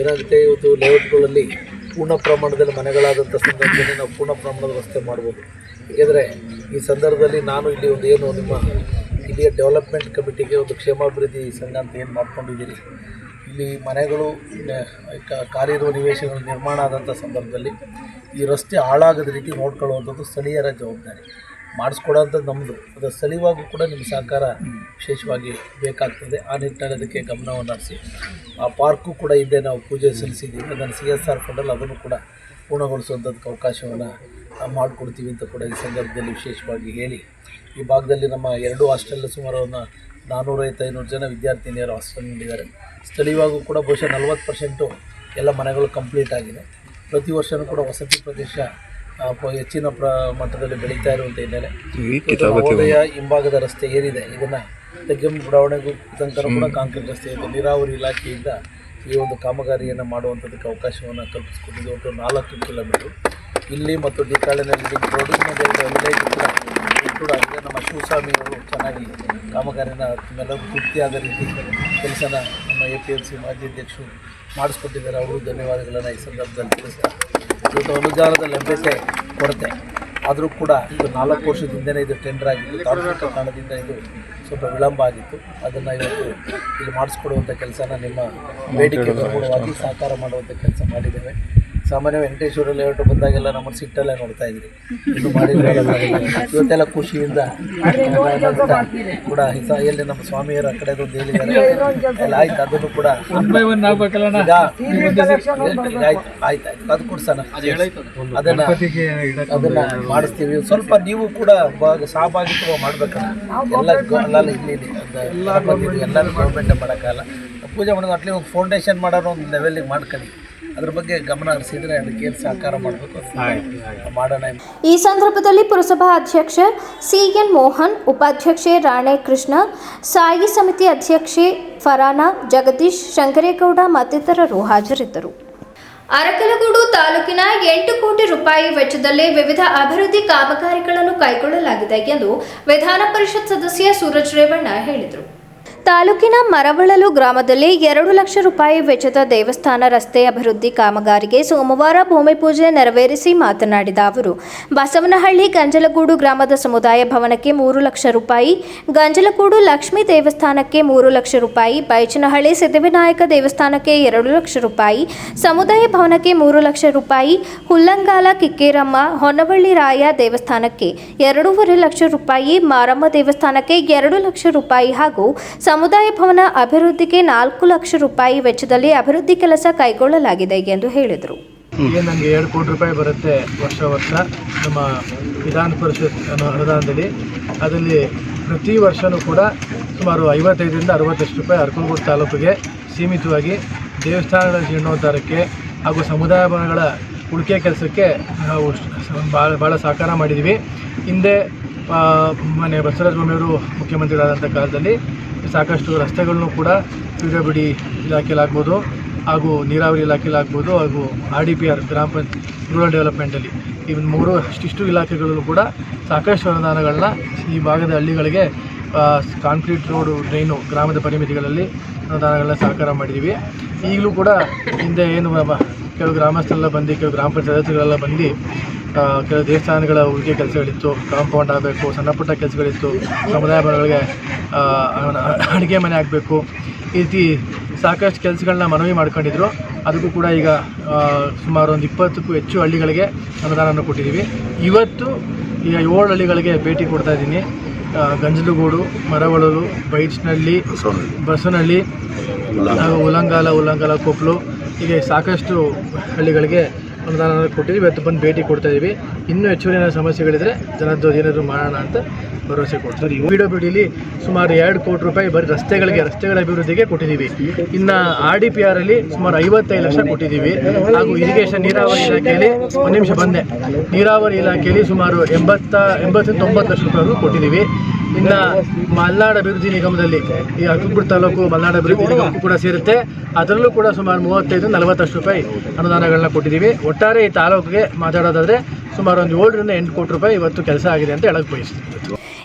N: ಏನಾಗುತ್ತೆ, ಇವತ್ತು ಲೇಔಟ್ಗಳಲ್ಲಿ ಪೂರ್ಣ ಪ್ರಮಾಣದಲ್ಲಿ ಮನೆಗಳಾದಂಥ ಸಂದರ್ಭದಲ್ಲಿ ನಾವು ಪೂರ್ಣ ಪ್ರಮಾಣದ ವ್ಯವಸ್ಥೆ ಮಾಡ್ಬೋದು. ಏಕೆಂದರೆ ಈ ಸಂದರ್ಭದಲ್ಲಿ ನಾನು ಇಲ್ಲಿ ಒಂದು ಏನು ನಿಮ್ಮ ಇಲ್ಲಿಯ ಡೆವಲಪ್ಮೆಂಟ್ ಕಮಿಟಿಗೆ ಒಂದು ಕ್ಷೇಮಾಭಿವೃದ್ಧಿ ಸಂಘ ಅಂತ ಏನು ಮಾಡ್ಕೊಂಡಿದ್ದೀರಿ, ಇಲ್ಲಿ ಮನೆಗಳು ಖಾಲಿ ಇರುವ ನಿವೇಶನಗಳು ನಿರ್ಮಾಣ ಆದಂಥ ಸಂದರ್ಭದಲ್ಲಿ ಈ ರಸ್ತೆ ಹಾಳಾಗದ ರೀತಿ ನೋಡ್ಕೊಳ್ಳುವಂಥದ್ದು ಸ್ಥಳೀಯರ ಜವಾಬ್ದಾರಿ. ಮಾಡಿಸ್ಕೊಡೋಂಥದ್ದು ನಮ್ಮದು. ಅದರ ಸ್ಥಳೀಯವಾಗೂ ಕೂಡ ನಿಮ್ಮ ಸಹಕಾರ ವಿಶೇಷವಾಗಿ ಬೇಕಾಗ್ತದೆ. ಆ ನಿಟ್ಟಿನಲ್ಲಿ ಅದಕ್ಕೆ ಗಮನವನ್ನು ಹರಿಸಿ ಆ ಪಾರ್ಕು ಕೂಡ ಹಿಂದೆ ನಾವು ಪೂಜೆ ಸಲ್ಲಿಸಿದ್ದೀವಿ. ಅದನ್ನು CSR ಫಂಡಲ್ಲಿ ಅದನ್ನು ಕೂಡ ಪೂರ್ಣಗೊಳಿಸುವಂಥದ್ದಕ್ಕೆ ಅವಕಾಶವನ್ನು ಮಾಡಿಕೊಡ್ತೀವಿ ಅಂತ ಕೂಡ ಈ ಸಂದರ್ಭದಲ್ಲಿ ವಿಶೇಷವಾಗಿ ಹೇಳಿ, ಈ ಭಾಗದಲ್ಲಿ ನಮ್ಮ 2 ಹಾಸ್ಟೆಲ್ ಸುಮಾರು 450-500 ಜನ ವಿದ್ಯಾರ್ಥಿನಿಯರು ಹಾಸ್ಟೆಲ್ನಲ್ಲಿದ್ದಾರೆ. ಸ್ಥಳೀಯವಾಗೂ ಕೂಡ ಬಹುಶಃ 40% ಎಲ್ಲ ಮನೆಗಳು ಕಂಪ್ಲೀಟ್ ಆಗಿದೆ. ಪ್ರತಿ ವರ್ಷವೂ ಕೂಡ ವಸತಿ ಪ್ರದೇಶ ಹೆಚ್ಚಿನ ಮಟ್ಟದಲ್ಲಿ ಬೆಳೀತಾ ಇರುವಂಥ ಹಿನ್ನೆಲೆ ನವೋದಯ ಹಿಂಭಾಗದ ರಸ್ತೆ ಏನಿದೆ ಇದನ್ನು ತೆಗ್ಗೆಮ್ಮ ಬಡಾವಣೆಗೂ ತನಕ ಕೂಡ ಕಾಂಕ್ರೀಟ್ ರಸ್ತೆ ಇದೆ. ನೀರಾವರಿ ಇಲಾಖೆಯಿಂದ ಈ ಒಂದು ಕಾಮಗಾರಿಯನ್ನು ಮಾಡುವಂಥದ್ದಕ್ಕೆ ಅವಕಾಶವನ್ನು ಕಲ್ಪಿಸಿಕೊಟ್ಟಿದ್ದು. ಒಟ್ಟು 4 ಕಿಲೋಮೀಟರ್ ಇಲ್ಲಿ ಮತ್ತು ಡಿಕಾಳಿನಲ್ಲಿ ರೋಡ್ ಕೂಡ ಆಗಿದೆ. ನಮ್ಮ ಶಿವಸ್ವಾಮಿ ಅವರು ಚೆನ್ನಾಗಿ ಕಾಮಗಾರಿನ ಎಲ್ಲರಿಗೂ ತೃಪ್ತಿಯಾದ ರೀತಿ ಕೆಲಸನ ನಮ್ಮ APMC ಮಾಜಿ ಅಧ್ಯಕ್ಷರು ಮಾಡಿಸ್ಕೊಟ್ಟಿದ್ದಾರೆ. ಅವರು ಧನ್ಯವಾದಗಳನ್ನು ಈ ಸಂದರ್ಭದಲ್ಲಿ ತಿಳಿಸ್ತಾರೆ. ಇವತ್ತು ಅನುದಾನದ ಲಭ್ಯತೆ ಕೊರತೆ ಆದರೂ ಕೂಡ ಇದು 4 ವರ್ಷದಿಂದಲೇ ಇದು ಟೆಂಡರ್ ಆಗಿತ್ತು. ತಾಂತ್ರಿಕ ಕಾರಣದಿಂದ ಇದು ಸ್ವಲ್ಪ ವಿಳಂಬ ಆಗಿತ್ತು. ಅದನ್ನು ಇವತ್ತು ಇಲ್ಲಿ ಮಾಡಿಸ್ಕೊಡುವಂಥ ಕೆಲಸನ ನಿಮ್ಮ ಬೇಡಿಕೆಗೆ ಅನುಗುಣವಾಗಿ ಸಾಕಾರ ಮಾಡುವಂಥ ಕೆಲಸ ಮಾಡಿದ್ದೇವೆ. ಸಾಮಾನ್ಯ ವೆಂಕಟೇಶ್ವರ ಲೇಔಟ್ ಬಂದಾಗೆಲ್ಲ ನಮ್ಮನ್ನು ಸಿಟ್ಟಲ್ಲೇ ನೋಡ್ತಾ ಇದ್ರಿ, ಇದು ಮಾಡಿದ್ರೆ ಇವತ್ತೆಲ್ಲ ಖುಷಿಯಿಂದ ಕೂಡ ಎಲ್ಲಿ ನಮ್ಮ ಸ್ವಾಮಿಯರ ಆ ಕಡೆದೊಂದು ಹೇಳಿದ್ದಾರೆ ಎಲ್ಲ ಆಯ್ತು. ಅದನ್ನು ಕೂಡ ಆಯ್ತು ಅದು ಕೊಡ್ಸೋಣ, ಅದನ್ನು ಮಾಡಿಸ್ತೀವಿ. ಸ್ವಲ್ಪ ನೀವು ಕೂಡ ಸಹಭಾಗಿತ್ವ ಮಾಡ್ಬೇಕಲ್ಲ. ಎಲ್ಲ ಇಲ್ಲಿ ಎಲ್ಲರೂ ಗೌರ್ಮೆಂಟ್ ಮಾಡೋಕ್ಕಲ್ಲ. ಪೂಜೆ ಮಾಡೋದು ಅಟ್ಲಿ ಒಂದು ಫೌಂಡೇಶನ್ ಮಾಡೋರು ಒಂದು ಲೆವೆಲ್ಲಿಗೆ ಮಾಡ್ಕೊಳ್ಳಿ. ಅದ್ರ ಬಗ್ಗೆ ಗಮನ ಹರಿಸಿದ್ರೆ ಅದಕ್ಕೆ ಏನು ಸಹಕಾರ ಮಾಡಬೇಕು ಮಾಡೋಣ.
A: ಈ ಸಂದರ್ಭದಲ್ಲಿ ಪುರಸಭಾ ಅಧ್ಯಕ್ಷ CN ಮೋಹನ್, ಉಪಾಧ್ಯಕ್ಷೆ ರಾಣೆ ಕೃಷ್ಣ, ಸಾಯಿ ಸಮಿತಿ ಅಧ್ಯಕ್ಷೆ ಫರಾನಾ, ಜಗದೀಶ್, ಶಂಕರೇಗೌಡ ಮತ್ತಿತರರು ಹಾಜರಿದ್ದರು. ಅರಕಲಗೂಡು ತಾಲೂಕಿನ 8 ಕೋಟಿ ರೂಪಾಯಿ ವೆಚ್ಚದಲ್ಲಿ ವಿವಿಧ ಅಭಿವೃದ್ಧಿ ಕಾಮಗಾರಿಗಳನ್ನು ಕೈಗೊಳ್ಳಲಾಗಿದೆ ಎಂದು ವಿಧಾನ ಪರಿಷತ್ ಸದಸ್ಯ ಸೂರಜ್ ರೇವಣ್ಣ ಹೇಳಿದರು. ತಾಲೂಕಿನ ಮರವಳಲು ಗ್ರಾಮದಲ್ಲಿ 2 ಲಕ್ಷ ರೂಪಾಯಿ ವೆಚ್ಚದ ದೇವಸ್ಥಾನ ರಸ್ತೆ ಅಭಿವೃದ್ಧಿ ಕಾಮಗಾರಿಗೆ ಸೋಮವಾರ ಭೂಮಿ ಪೂಜೆ ನೆರವೇರಿಸಿ ಮಾತನಾಡಿದ ಅವರು, ಬಸವನಹಳ್ಳಿ ಗಂಜಲಗೂಡು ಗ್ರಾಮದ ಸಮುದಾಯ ಭವನಕ್ಕೆ 3 ಲಕ್ಷ ರೂಪಾಯಿ, ಗಂಜಲಗೂಡು ಲಕ್ಷ್ಮೀ ದೇವಸ್ಥಾನಕ್ಕೆ 3 ಲಕ್ಷ ರೂಪಾಯಿ, ಬೈಚನಹಳ್ಳಿ ಸಿದ್ಧಿವಿನಾಯಕ ದೇವಸ್ಥಾನಕ್ಕೆ 2 ಲಕ್ಷ ರೂಪಾಯಿ, ಸಮುದಾಯ ಭವನಕ್ಕೆ 3 ಲಕ್ಷ ರೂಪಾಯಿ, ಹುಲ್ಲಂಗಾಲ ಕಿಕ್ಕೇರಮ್ಮ ಹೊನ್ನವಳ್ಳಿ ರಾಯ ದೇವಸ್ಥಾನಕ್ಕೆ 2.5 ಲಕ್ಷ ರೂಪಾಯಿ, ಮಾರಮ್ಮ ದೇವಸ್ಥಾನಕ್ಕೆ 2 ಲಕ್ಷ ರೂಪಾಯಿ ಹಾಗೂ ಸಮುದಾಯ ಭವನ ಅಭಿವೃದ್ಧಿಗೆ 4 ಲಕ್ಷ ರೂಪಾಯಿ ವೆಚ್ಚದಲ್ಲಿ ಅಭಿವೃದ್ಧಿ ಕೆಲಸ ಕೈಗೊಳ್ಳಲಾಗಿದೆ ಎಂದು ಹೇಳಿದರು.
O: ನನಗೆ 2 ಕೋಟಿ ರೂಪಾಯಿ ಬರುತ್ತೆ ವರ್ಷ ನಮ್ಮ ವಿಧಾನ ಪರಿಷತ್ ಅನುದಾನದಲ್ಲಿ. ಅದರಲ್ಲಿ ಪ್ರತಿ ವರ್ಷವೂ ಕೂಡ ಸುಮಾರು 55ರಿಂದ 60 ಲಕ್ಷ ರೂಪಾಯಿ ಅರಕಲಗೂಡು ತಾಲೂಕಿಗೆ ಸೀಮಿತವಾಗಿ ದೇವಸ್ಥಾನಗಳ ಜೀರ್ಣೋದ್ಧಾರಕ್ಕೆ ಹಾಗೂ ಸಮುದಾಯ ಭವನಗಳ ಉಳಿಕೆ ಕೆಲಸಕ್ಕೆ ನಾವು ಭಾಳ ಸಹಕಾರ ಮಾಡಿದ್ದೀವಿ. ಹಿಂದೆ ಮನೆ ಬಸವರಾಜ ಬೊಮ್ಮೆಯವರು ಮುಖ್ಯಮಂತ್ರಿಗಳಾದಂಥ ಕಾಲದಲ್ಲಿ ಸಾಕಷ್ಟು ರಸ್ತೆಗಳನ್ನು ಕೂಡ PWD ಇಲಾಖೆಯಲ್ಲಾಗ್ಬೋದು ಹಾಗೂ ನೀರಾವರಿ ಇಲಾಖೆಯಲ್ಲಾಗ್ಬೋದು ಹಾಗೂ RDPR ಗ್ರಾಮ ರೂರಲ್ ಡೆವಲಪ್ಮೆಂಟಲ್ಲಿ ಇವು 3 ಇಷ್ಟು ಇಲಾಖೆಗಳಲ್ಲೂ ಕೂಡ ಸಾಕಷ್ಟು ಅನುದಾನಗಳನ್ನ ಈ ಭಾಗದ ಹಳ್ಳಿಗಳಿಗೆ ಕಾಂಕ್ರೀಟ್ ರೋಡು, ಡ್ರೈನು, ಗ್ರಾಮದ ಪರಿಮಿತಿಗಳಲ್ಲಿ ಅನುದಾನಗಳನ್ನ ಸಹಕಾರ ಮಾಡಿದ್ದೀವಿ. ಈಗಲೂ ಕೂಡ ಹಿಂದೆ ಏನು ಕೆಲವು ಗ್ರಾಮಸ್ಥರೆಲ್ಲ ಬಂದು, ಕೆಲವು ಗ್ರಾಮ ಪಂಚಾಯತ್ ಸದಸ್ಯಗಳೆಲ್ಲ ಬಂದು ಕೆಲವು ದೇವಸ್ಥಾನಗಳ ಉಳಿಕೆ ಕೆಲಸಗಳಿತ್ತು, ಕಾಂಪೌಂಡ್ ಆಗಬೇಕು, ಸಣ್ಣ ಪುಟ್ಟ ಕೆಲಸಗಳಿತ್ತು, ಸಮುದಾಯ ಭವನಗಳಿಗೆ ಅಡುಗೆ ಮನೆ ಆಗಬೇಕು, ಈ ರೀತಿ ಸಾಕಷ್ಟು ಕೆಲಸಗಳನ್ನ ಮನವಿ ಮಾಡ್ಕೊಂಡಿದ್ರು. ಅದಕ್ಕೂ ಕೂಡ ಈಗ ಸುಮಾರು ಒಂದು 20ಕ್ಕೂ ಹೆಚ್ಚು ಹಳ್ಳಿಗಳಿಗೆ ಅನುದಾನವನ್ನು ಕೊಟ್ಟಿದ್ದೀವಿ. ಇವತ್ತು ಈಗ 7 ಹಳ್ಳಿಗಳಿಗೆ ಭೇಟಿ ಕೊಡ್ತಾ ಇದ್ದೀನಿ. ಗಂಜಲಗೂಡು, ಮರವಳಲು, ಬೈಚ್ನಹಳ್ಳಿ, ಬಸವನಹಳ್ಳಿ ಹಾಗೂ ಉಲ್ಲಂಗಾಲ ಕೊಪ್ಪಲು, ಹೀಗೆ ಸಾಕಷ್ಟು ಹಳ್ಳಿಗಳಿಗೆ ಅನುದಾನ ಕೊಟ್ಟಿದ್ದೀವಿ. ಇವತ್ತು ಬಂದು ಭೇಟಿ ಕೊಡ್ತಾ ಇದ್ದೀವಿ. ಇನ್ನೂ ಹೆಚ್ಚುವರಿ ಸಮಸ್ಯೆಗಳಿದ್ರೆ ಜನದ್ದು ಏನಾದರೂ ಮಾಡೋಣ ಅಂತ ಭರವಸೆ ಕೊಡ್ತಾರೆ. PWDಲಿ ಸುಮಾರು 2 ಕೋಟಿ ರೂಪಾಯಿ ಬರೀ ರಸ್ತೆಗಳ ಅಭಿವೃದ್ಧಿಗೆ ಕೊಟ್ಟಿದ್ದೀವಿ. ಇನ್ನು RDPR ಅಲ್ಲಿ ಸುಮಾರು 55 ಲಕ್ಷ ಕೊಟ್ಟಿದ್ದೀವಿ. ಹಾಗೂ ಇರಿಗೇಷನ್ ನೀರಾವರಿ ಇಲಾಖೆಯಲ್ಲಿ ನೀರಾವರಿ ಇಲಾಖೆಯಲ್ಲಿ ಸುಮಾರು 80-90 ಲಕ್ಷ ರೂಪಾಯಿವರೆಗೂ ಕೊಟ್ಟಿದ್ದೀವಿ. ಇನ್ನು ಮಲೆನಾಡು ಅಭಿವೃದ್ಧಿ ನಿಗಮದಲ್ಲಿ ಈ ಅರಕಲಗೂಡು ತಾಲೂಕು ಮಲೆನಾಡು ಅಭಿವೃದ್ಧಿ ನಿಗಮಕ್ಕೂ ಕೂಡ ಸೇರುತ್ತೆ. ಅದರಲ್ಲೂ ಕೂಡ ಸುಮಾರು 35-40 ಲಕ್ಷ ರೂಪಾಯಿ ಅನುದಾನಗಳನ್ನ ಕೊಟ್ಟಿದ್ದೀವಿ. ಒಟ್ಟಾರೆ ಈ ತಾಲೂಕಿಗೆ ಮಾತಾಡೋದಾದರೆ ಸುಮಾರು ಒಂದು 7ರಿಂದ 8 ಕೋಟಿ ರೂಪಾಯಿ ಇವತ್ತು ಕೆಲಸ ಆಗಿದೆ ಅಂತ ಹೇಳಕ್ಕೆ ಬಯಸ್ತೀವಿ.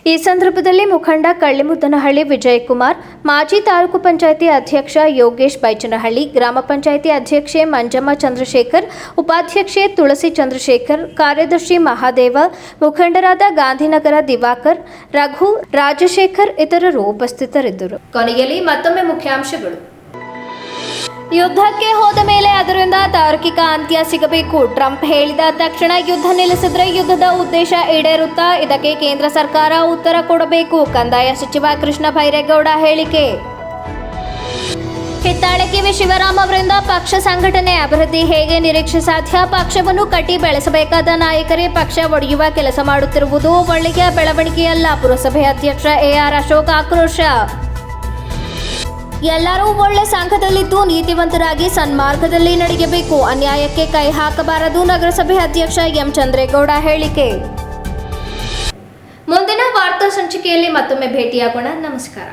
A: ಈ ಸಂದರ್ಭದಲ್ಲಿ ಮುಖಂಡ ಕಳ್ಳಿಮುದ್ದನಹಳ್ಳಿ ವಿಜಯಕುಮಾರ್, ಮಾಜಿ ತಾಲೂಕು ಪಂಚಾಯಿತಿ ಅಧ್ಯಕ್ಷ ಯೋಗೇಶ್ ಬೈಚನಹಳ್ಳಿ, ಗ್ರಾಮ ಪಂಚಾಯಿತಿ ಅಧ್ಯಕ್ಷೆ ಮಂಜಮ್ಮ ಚಂದ್ರಶೇಖರ್, ಉಪಾಧ್ಯಕ್ಷೆ ತುಳಸಿ ಚಂದ್ರಶೇಖರ್, ಕಾರ್ಯದರ್ಶಿ ಮಹಾದೇವ, ಮುಖಂಡರಾದ ಗಾಂಧಿನಗರ ದಿವಾಕರ್, ರಘು, ರಾಜಶೇಖರ್ ಇತರರು ಉಪಸ್ಥಿತರಿದ್ದರು. ಕೊನೆಯಲ್ಲಿ ಮತ್ತೊಮ್ಮೆ ಮುಖ್ಯಾಂಶಗಳು. ಯುದ್ಧಕ್ಕೆ ಹೋದ ಮೇಲೆ ಅದರಿಂದ ತಾರ್ಕಿಕ ಅಂತ್ಯ ಸಿಗಬೇಕು. ಟ್ರಂಪ್ ಹೇಳಿದ ತಕ್ಷಣ ಯುದ್ಧ ನಿಲ್ಲಿಸಿದ್ರೆ ಯುದ್ಧದ ಉದ್ದೇಶ ಈಡೇರುತ್ತಾ? ಇದಕ್ಕೆ ಕೇಂದ್ರ ಸರ್ಕಾರ ಉತ್ತರ ಕೊಡಬೇಕು. ಕಂದಾಯ ಸಚಿವ ಕೃಷ್ಣ ಬೈರೇಗೌಡ ಹೇಳಿಕೆ. ಹಿತ್ತಾಳೆ ಕಿವಿ ಶಿವರಾಮ್ ಅವರಿಂದ ಪಕ್ಷ ಸಂಘಟನೆ ಅಭಿವೃದ್ಧಿ ಹೇಗೆ ನಿರೀಕ್ಷೆ ಸಾಧ್ಯ? ಪಕ್ಷವನ್ನು ಕಟ್ಟಿ ಬೆಳೆಸಬೇಕಾದ ನಾಯಕರೇ ಪಕ್ಷ ಒಡೆಯುವ ಕೆಲಸ ಮಾಡುತ್ತಿರುವುದು ಒಳ್ಳೆಯ ಬೆಳವಣಿಗೆಯಲ್ಲ. ಪುರಸಭೆ ಅಧ್ಯಕ್ಷ ಎಆರ್ ಅಶೋಕ್ ಆಕ್ರೋಶ. ಎಲ್ಲರೂ ಒಳ್ಳೆ ಸಂಘದಲ್ಲಿದ್ದು ನೀತಿವಂತರಾಗಿ ಸನ್ಮಾರ್ಗದಲ್ಲಿ ನಡೆಯಬೇಕು. ಅನ್ಯಾಯಕ್ಕೆ ಕೈ ಹಾಕಬಾರದು. ನಗರಸಭೆ ಅಧ್ಯಕ್ಷ ಎಂ ಚಂದ್ರೇಗೌಡ ಹೇಳಿಕೆ. ಮುಂದಿನ ವಾರ್ತಾ ಸಂಚಿಕೆಯಲ್ಲಿ ಮತ್ತೊಮ್ಮೆ ಭೇಟಿಯಾಗೋಣ. ನಮಸ್ಕಾರ.